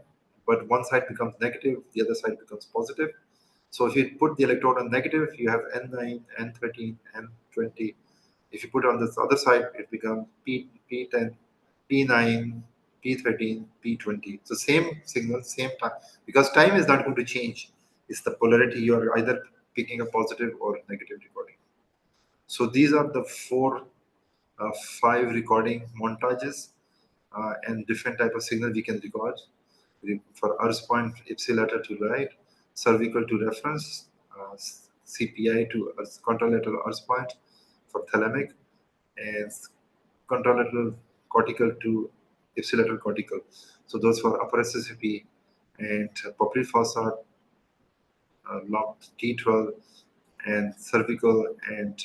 but one side becomes negative, the other side becomes positive. So if you put the electrode on negative, you have N9, N13, N20. If you put it on this other side, it becomes P10, P9, P13, P20. So same signal, same time. Because time is not going to change. It's the polarity. You are either picking a positive or negative recording. So these are the five recording montages and different type of signal we can record. For Earth point, ipsilateral to right, cervical to reference, CPI to contralateral Earth point for thalamic, and contralateral cortical to ipsilateral cortical. So those for upper SSEP and popliteal fossa, locked T12, and cervical and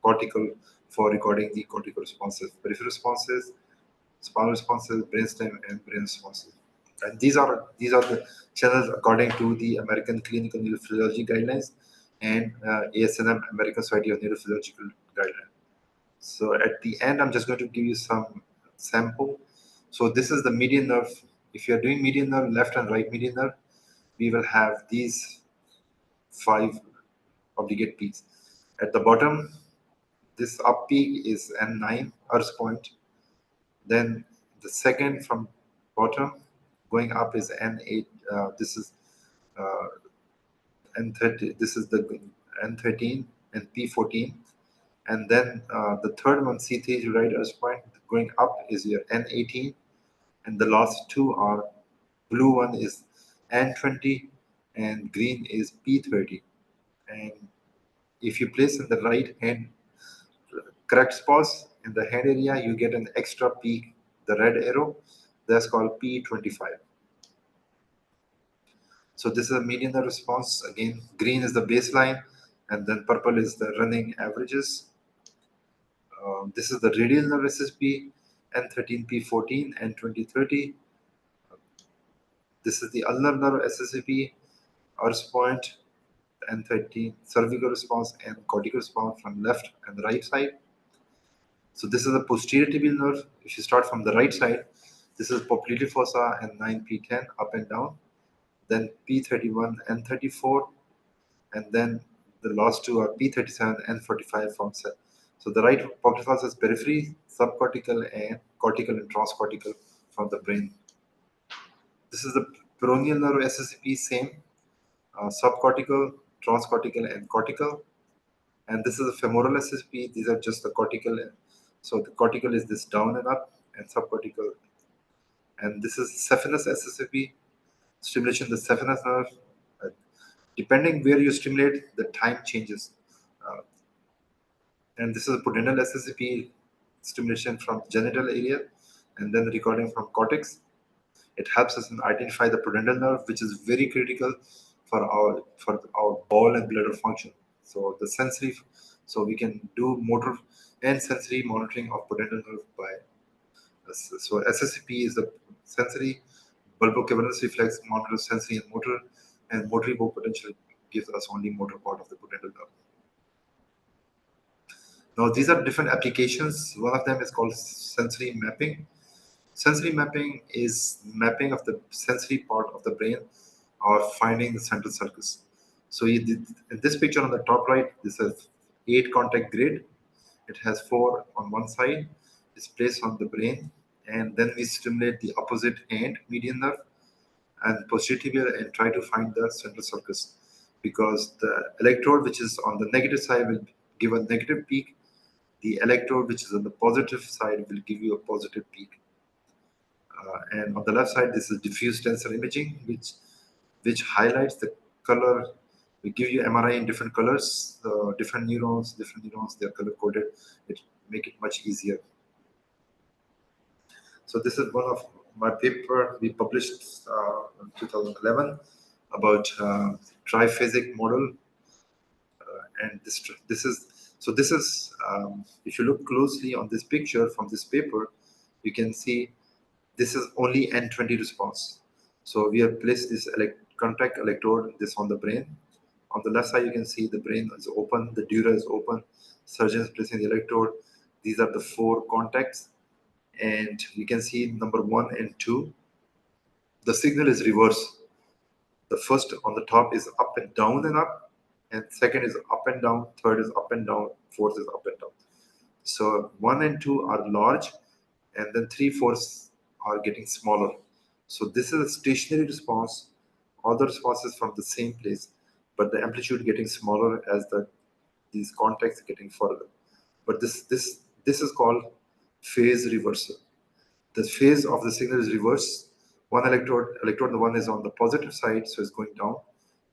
cortical for recording the cortical responses, peripheral responses, spinal responses, brainstem, and brain responses. And these are the channels according to the American Clinical Neurophysiology Guidelines and ASNM, American Society of Neurophysiological Guidelines. So at the end, I'm just going to give you some sample. So this is the median nerve. If you're doing median nerve, left and right median nerve, we will have these five obligate peaks. At the bottom, this up peak is N9, Earth point. Then the second from bottom going up is N8. This is N30. This is the N13 and P14. And then the third one, C3 to right Earth point, going up is your N18. And the last two are blue one is N20 and green is P30. And if you place in the right hand correct spots in the head area, you get an extra peak, the red arrow, that's called P25. So this is a median response. Again, green is the baseline, and then purple is the running averages. This is the radial nerve SSP, N13P14, N2030. This is the ulnar nerve SSP, Earth point, N13, cervical response, and cortical response from left and the right side. So this is the posterior tibial nerve. If you start from the right side, this is popliteal fossa and 9P10 up and down. Then P31 and 34, and then the last two are P37 and 45 from cell. So the right popliteal fossa is periphery, subcortical, and cortical and transcortical from the brain. This is the peroneal nerve SSP, same, subcortical, transcortical, and cortical. And this is the femoral SSP. These are just the cortical. So the cortical is this down and up, and subcortical. And this is saphenous SSP, stimulation the saphenous nerve. Depending where you stimulate, the time changes. And this is a pudendal SSP stimulation from genital area, and then the recording from cortex. It helps us identify the pudendal nerve, which is very critical for our bowel and bladder function. So the sensory, so we can do motor and sensory monitoring of pudendal nerve by. So SSEP is the sensory, bulbocavernous reflex monitors sensory and motor, and motor evoked potential gives us only motor part of the pudendal nerve. Now these are different applications. One of them is called sensory mapping. Sensory mapping is mapping of the sensory part of the brain or finding the central sulcus. So in this picture on the top right, this is 8 contact grid. It has 4 on one side. It's placed on the brain, and then we stimulate the opposite hand, median nerve, and posterior tibial, and try to find the central sulcus. Because the electrode which is on the negative side will give a negative peak. The electrode which is on the positive side will give you a positive peak. And on the left side, this is diffuse tensor imaging, which highlights the color. We give you MRI in different colors, different neurons, they're color coded. It make it much easier. So this is one of my paper we published in 2011 about triphasic model, and this is if you look closely on this picture from this paper, you can see this is only N20 response. So we have placed this contact electrode, this on the brain. On the left side, you can see the brain is open, the dura is open, surgeon is placing the electrode. These are the 4 contacts, and you can see number 1 and 2. The signal is reverse. The first on the top is up and down and up, and second is up and down, third is up and down, fourth is up and down. So 1 and 2 are large, and then 3, 4 are getting smaller. So this is a stationary response. All the responses from the same place, but the amplitude getting smaller as these contacts getting further. But this is called phase reversal. The phase of the signal is reversed. One electrode 1 is on the positive side, so it's going down.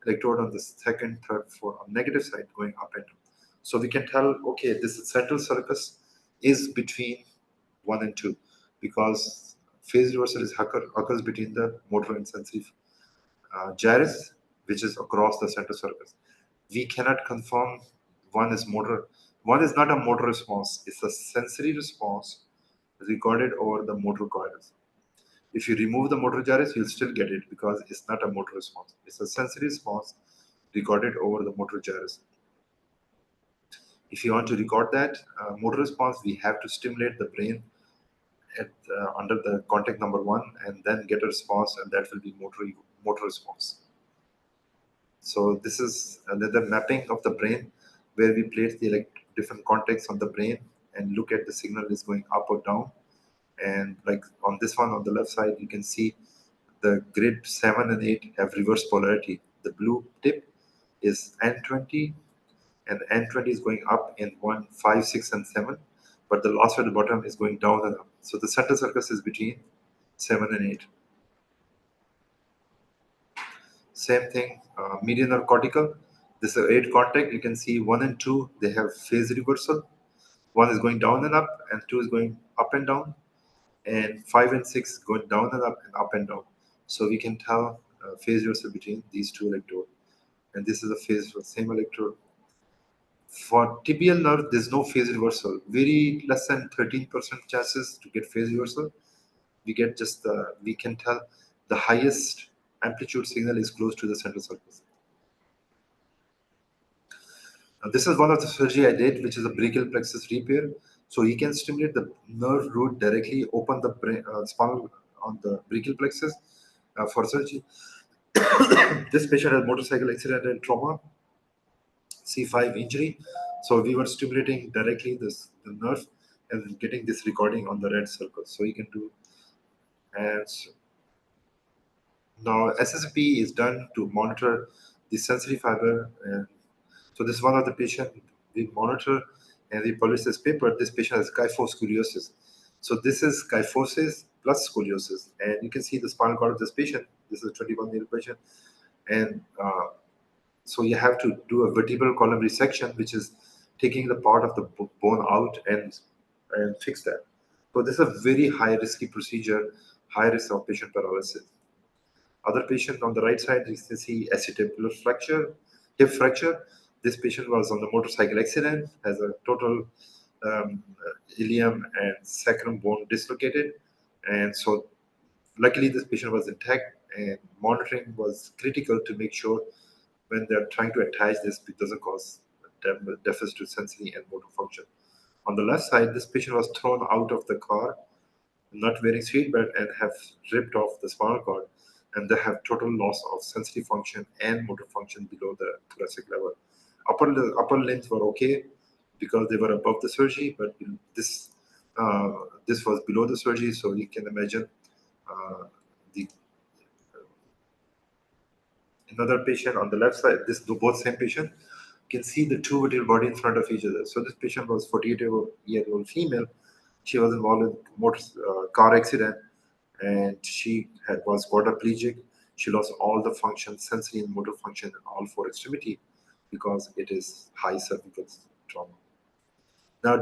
Electrode on the second, third, fourth on negative side going up and down. So we can tell, okay, this central circus is between 1 and 2, because phase reversal occurs between the motor and sensory gyrus, which is across the central circus. We cannot confirm one is motor. One is not a motor response, it's a sensory response recorded over the motor coils. If you remove the motor gyrus, you'll still get it because it's not a motor response. It's a sensory response recorded over the motor gyrus. If you want to record that motor response, we have to stimulate the brain under the contact number 1 and then get a response, and that will be motor response. So this is another mapping of the brain where we place the different contacts on the brain and look at the signal is going up or down. And like on this one on the left side, you can see the grid 7 and 8 have reverse polarity. The blue tip is N20, and N20 is going up in 1, 5, 6, and 7, but the loss at the bottom is going down and up. So the central circus is between 7 and 8. Same thing, median or cortical. This is 8 contact. You can see 1 and 2, they have phase reversal. 1 is going down and up, and 2 is going up and down. And 5 and 6 going down and up and down. So we can tell phase reversal between these 2 electrodes. And this is a phase for same electrode. For tibial nerve, there's no phase reversal. Very less than 13% chances to get phase reversal. We get just we can tell the highest amplitude signal is close to the central circus. This is one of the surgery I did, which is a brachial plexus repair. So he can stimulate the nerve root directly, open the spinal on the brachial plexus for surgery. This patient had motorcycle accident and trauma, C5 injury. So we were stimulating directly the nerve and getting this recording on the red circle. So you can do. And so now SSEP is done to monitor the sensory fiber. And so this is one of the patient we monitor and we publish this paper. This patient has kyphoscoliosis. So this is kyphosis plus scoliosis. And you can see the spinal cord of this patient. This is a 21-year-old patient. And so you have to do a vertebral column resection, which is taking the part of the bone out and fix that. So this is a very high risky procedure, high risk of patient paralysis. Other patient on the right side, you can see acetabular fracture, hip fracture. This patient was on the motorcycle accident, has a total ilium and sacrum bone dislocated. And so luckily this patient was intact, and monitoring was critical to make sure when they're trying to attach this, it doesn't cause deficit to sensory and motor function. On the left side, this patient was thrown out of the car, not wearing seatbelt, and have ripped off the spinal cord, and they have total loss of sensory function and motor function below the thoracic level. Upper limbs were okay because they were above the surgery, but this was below the surgery, so you can imagine another patient on the left side. This both same patient. You can see the 2 vertebral body in front of each other. So this patient was 48-year-old female. She was involved in motor car accident, and she was quadriplegic. She lost all the function, sensory and motor function in all 4 extremity because it is high cervical trauma. Now,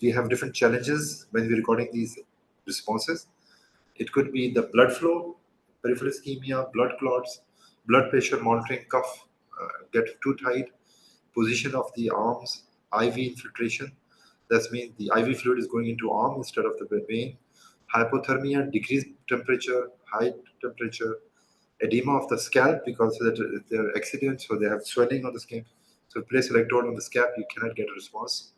we have different challenges when we're recording these responses. It could be the blood flow, peripheral ischemia, blood clots, blood pressure monitoring, cuff get too tight, position of the arms, IV infiltration. That means the IV fluid is going into arm instead of the vein. Hypothermia, decreased temperature, high temperature, edema of the scalp because they're accident, so they have swelling on the skin. So place electrode on the scalp, you cannot get a response.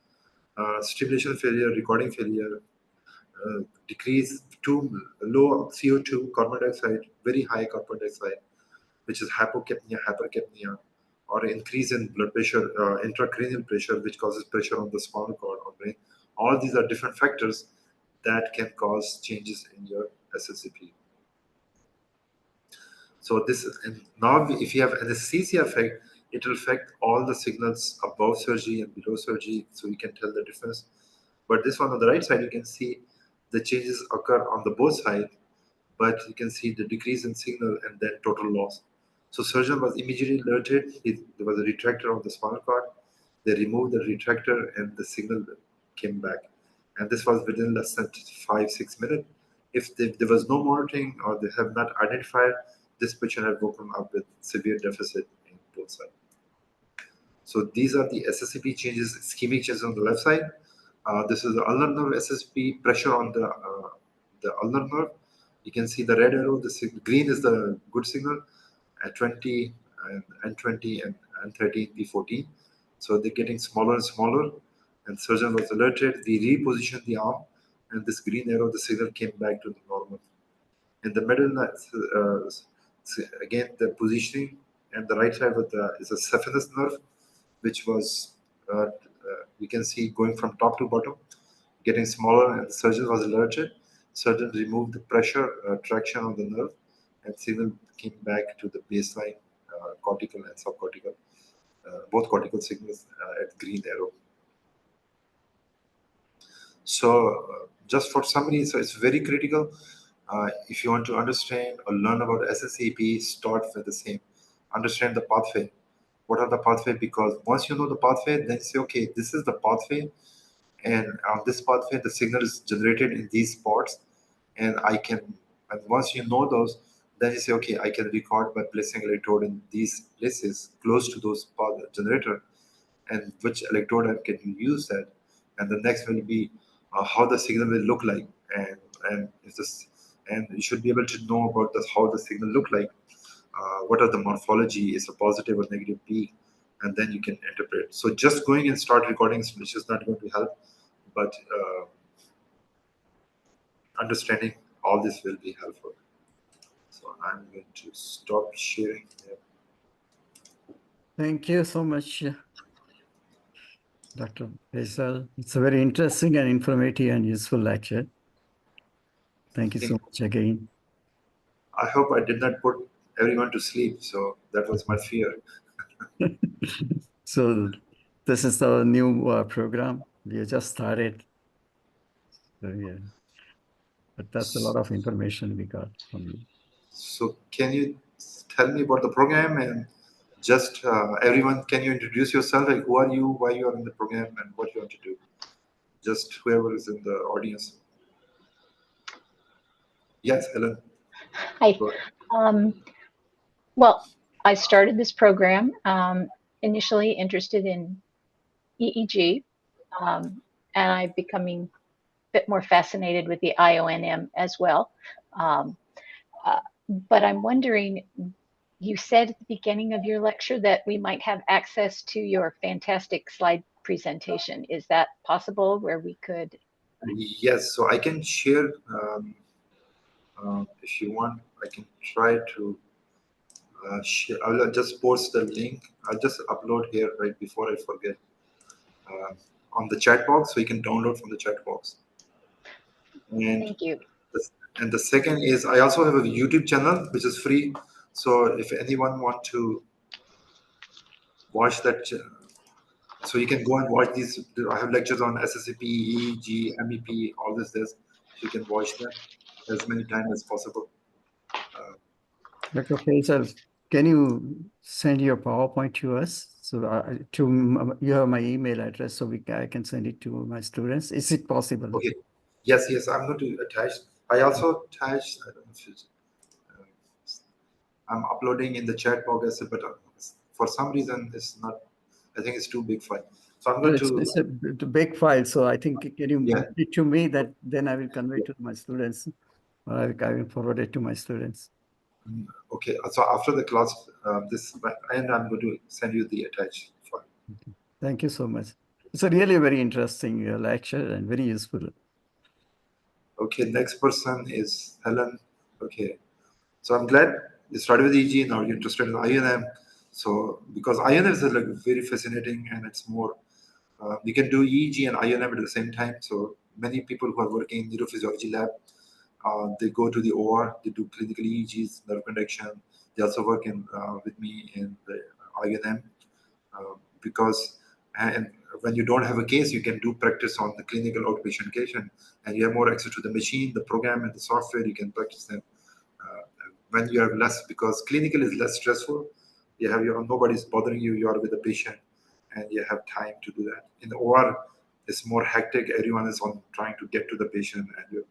Stimulation failure, recording failure, decrease to low CO2, carbon dioxide, very high carbon dioxide, which is hypocapnia, hypercapnia, or increase in blood pressure, intracranial pressure, which causes pressure on the spinal cord or brain. All these are different factors that can cause changes in your SSEP. So this, and now if you have anesthesia effect, it will affect all the signals above surgery and below surgery, so you can tell the difference. But this one on the right side, you can see the changes occur on the both sides, but you can see the decrease in signal and then total loss. So surgeon was immediately alerted. There was a retractor on the spinal cord. They removed the retractor and the signal came back. And this was within less than 5-6 minutes. If there was no monitoring or they have not identified, this patient had woken up with severe deficit in both sides. So these are the SSEP changes, ischemic changes on the left side. This is the ulnar nerve SSP pressure on the ulnar nerve. You can see the red arrow. The green is the good signal at 20 and 20 and 13 P14. So they're getting smaller and smaller. And surgeon was alerted. We repositioned the arm, and this green arrow, the signal came back to the normal. In the middle, again the positioning, and the right side is a saphenous nerve, which was we can see going from top to bottom, getting smaller, and the surgeon was alerted. Surgeon removed the pressure traction on the nerve, and signal came back to the baseline cortical and subcortical, both cortical signals at green arrow. So just for summary, so it's very critical. If you want to understand or learn about SSEP, start with the same. Understand the pathway. What are the pathway? Because once you know the pathway, then you say, okay, this is the pathway, and on this pathway, the signal is generated in these spots, and once you know those, then you say, okay, I can record by placing electrode in these places close to those path generator, and which electrode I can use that, and the next will be how the signal will look like, and if this, and you should be able to know about how the signal look like, what are the morphology, is a positive or negative peak, and then you can interpret. So just going and start recording which is not going to help, but understanding all this will be helpful. So I'm going to stop sharing here. Thank you so much, Dr. Faisal. It's a very interesting and informative and useful lecture. Thank you so much again. I hope I did not put everyone to sleep. So that was my fear. So this is our new program. We just started. So yeah, but that's a lot of information we got from you. So can you tell me about the program, and just everyone, can you introduce yourself? Like, who are you, why you are in the program, and what you want to do? Just whoever is in the audience. Yes, Helen. Hi. Well, I started this program initially interested in EEG, and I'm becoming a bit more fascinated with the IONM as well. But I'm wondering, you said at the beginning of your lecture that we might have access to your fantastic slide presentation. Is that possible, where we could? Yes, so I can share, if you want, I can try to share. I'll just post the link. I'll just upload here right before I forget on the chat box, so you can download from the chat box. And thank you. And the second is, I also have a YouTube channel which is free. So if anyone want to watch that, so you can go and watch these. I have lectures on SSEP, EEG, MEP, all this. So you can watch them as many times as possible. Dr. Faisal, can you send your PowerPoint to us? So you have my email address, so I can send it to my students. Is it possible? Okay. Yes, I'm going to attach. I also attached. I don't know if it's, I'm uploading in the chat box, but for some reason it's not. I think it's too big file. So I'm going to. It's a big file, so I think can you Yeah. send it to me? That then I will convey to my students. I will forward it to my students. Okay, so after the class, and I'm going to send you the attached file. Okay. Thank you so much. It's a really very interesting lecture and very useful. Okay, next person is Helen. Okay, so I'm glad you started with EG, now you're interested in INM. So because INM is like very fascinating, and it's more, you can do EEG and INM at the same time. So many people who are working in neurophysiology lab, they go to the OR, they do clinical EEGs, nerve conduction. They also work with me in the INM, because and when you don't have a case, you can do practice on the clinical outpatient case, and you have more access to the machine, the program, and the software. You can practice them when you have less, because clinical is less stressful. You have nobody's bothering you. You are with the patient, and you have time to do that. In the OR, it's more hectic. Everyone is on trying to get to the patient, and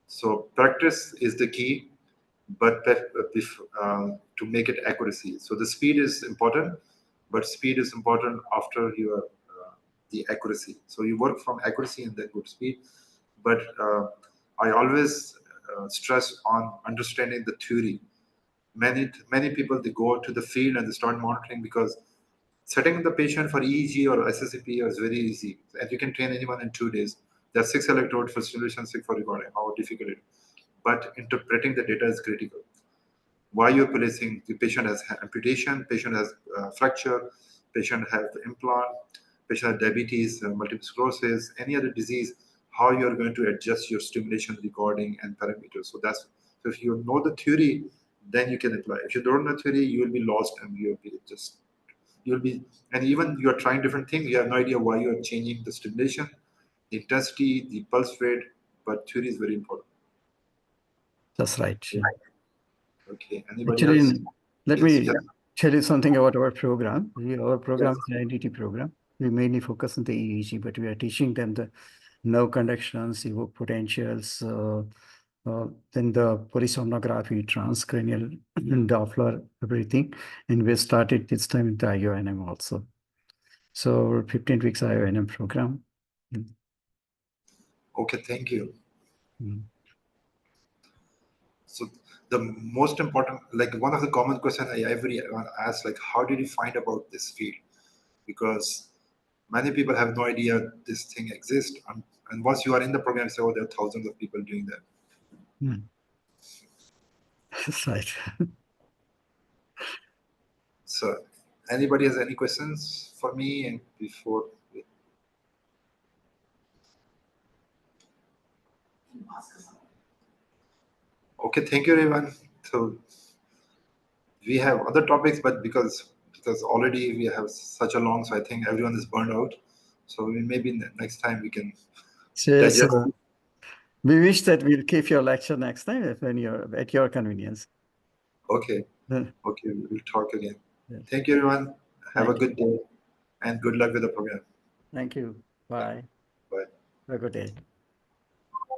so practice is the key, but to make it accuracy. So the speed is important, but speed is important after your the accuracy. So you work from accuracy and then good speed. But I always stress on understanding the theory. Many people, they go to the field and they start monitoring, because setting the patient for EEG or SSEP is very easy, and you can train anyone in 2 days. There are 6 electrodes for stimulation, 6 for recording. How difficult it is. But interpreting the data is critical. Why you're placing, the patient has amputation, patient has fracture, patient has implant, patient has diabetes, multiple sclerosis, any other disease, how you're going to adjust your stimulation, recording, and parameters. So if you know the theory, then you can apply. If you don't know theory, you will be lost, and and even you're trying different things, you have no idea why you're changing the stimulation, the intensity, the pulse rate, but theory is very important. That's right. Okay, anybody Actually, else? let Yes, me yes. tell you something about our program. Our program Yes. is an identity program. We mainly focus on the EEG, but we are teaching them the nerve conductions, evoked potentials, then the polysomnography, transcranial Doppler, everything. And we started this time with the IONM also. So 15 weeks IONM program. Okay, thank you. Mm. So the most important, like one of the common questions I everyone asks, like, how did you find about this field? Because many people have no idea this thing exists, and once you are in the program, say, oh, there are thousands of people doing that. Mm. That's right. So, anybody has any questions for me? And before, okay, thank you, everyone. So we have other topics, but because already we have such a long, so I think everyone is burned out. So maybe next time we can Yes, digest. we wish that we'll keep your lecture next time when you're at your convenience. Okay. Okay, we'll talk again. Yes. Thank you, everyone. Have a Thank you. good day, and good luck with the program. Thank you. Bye. Bye. Have a good day.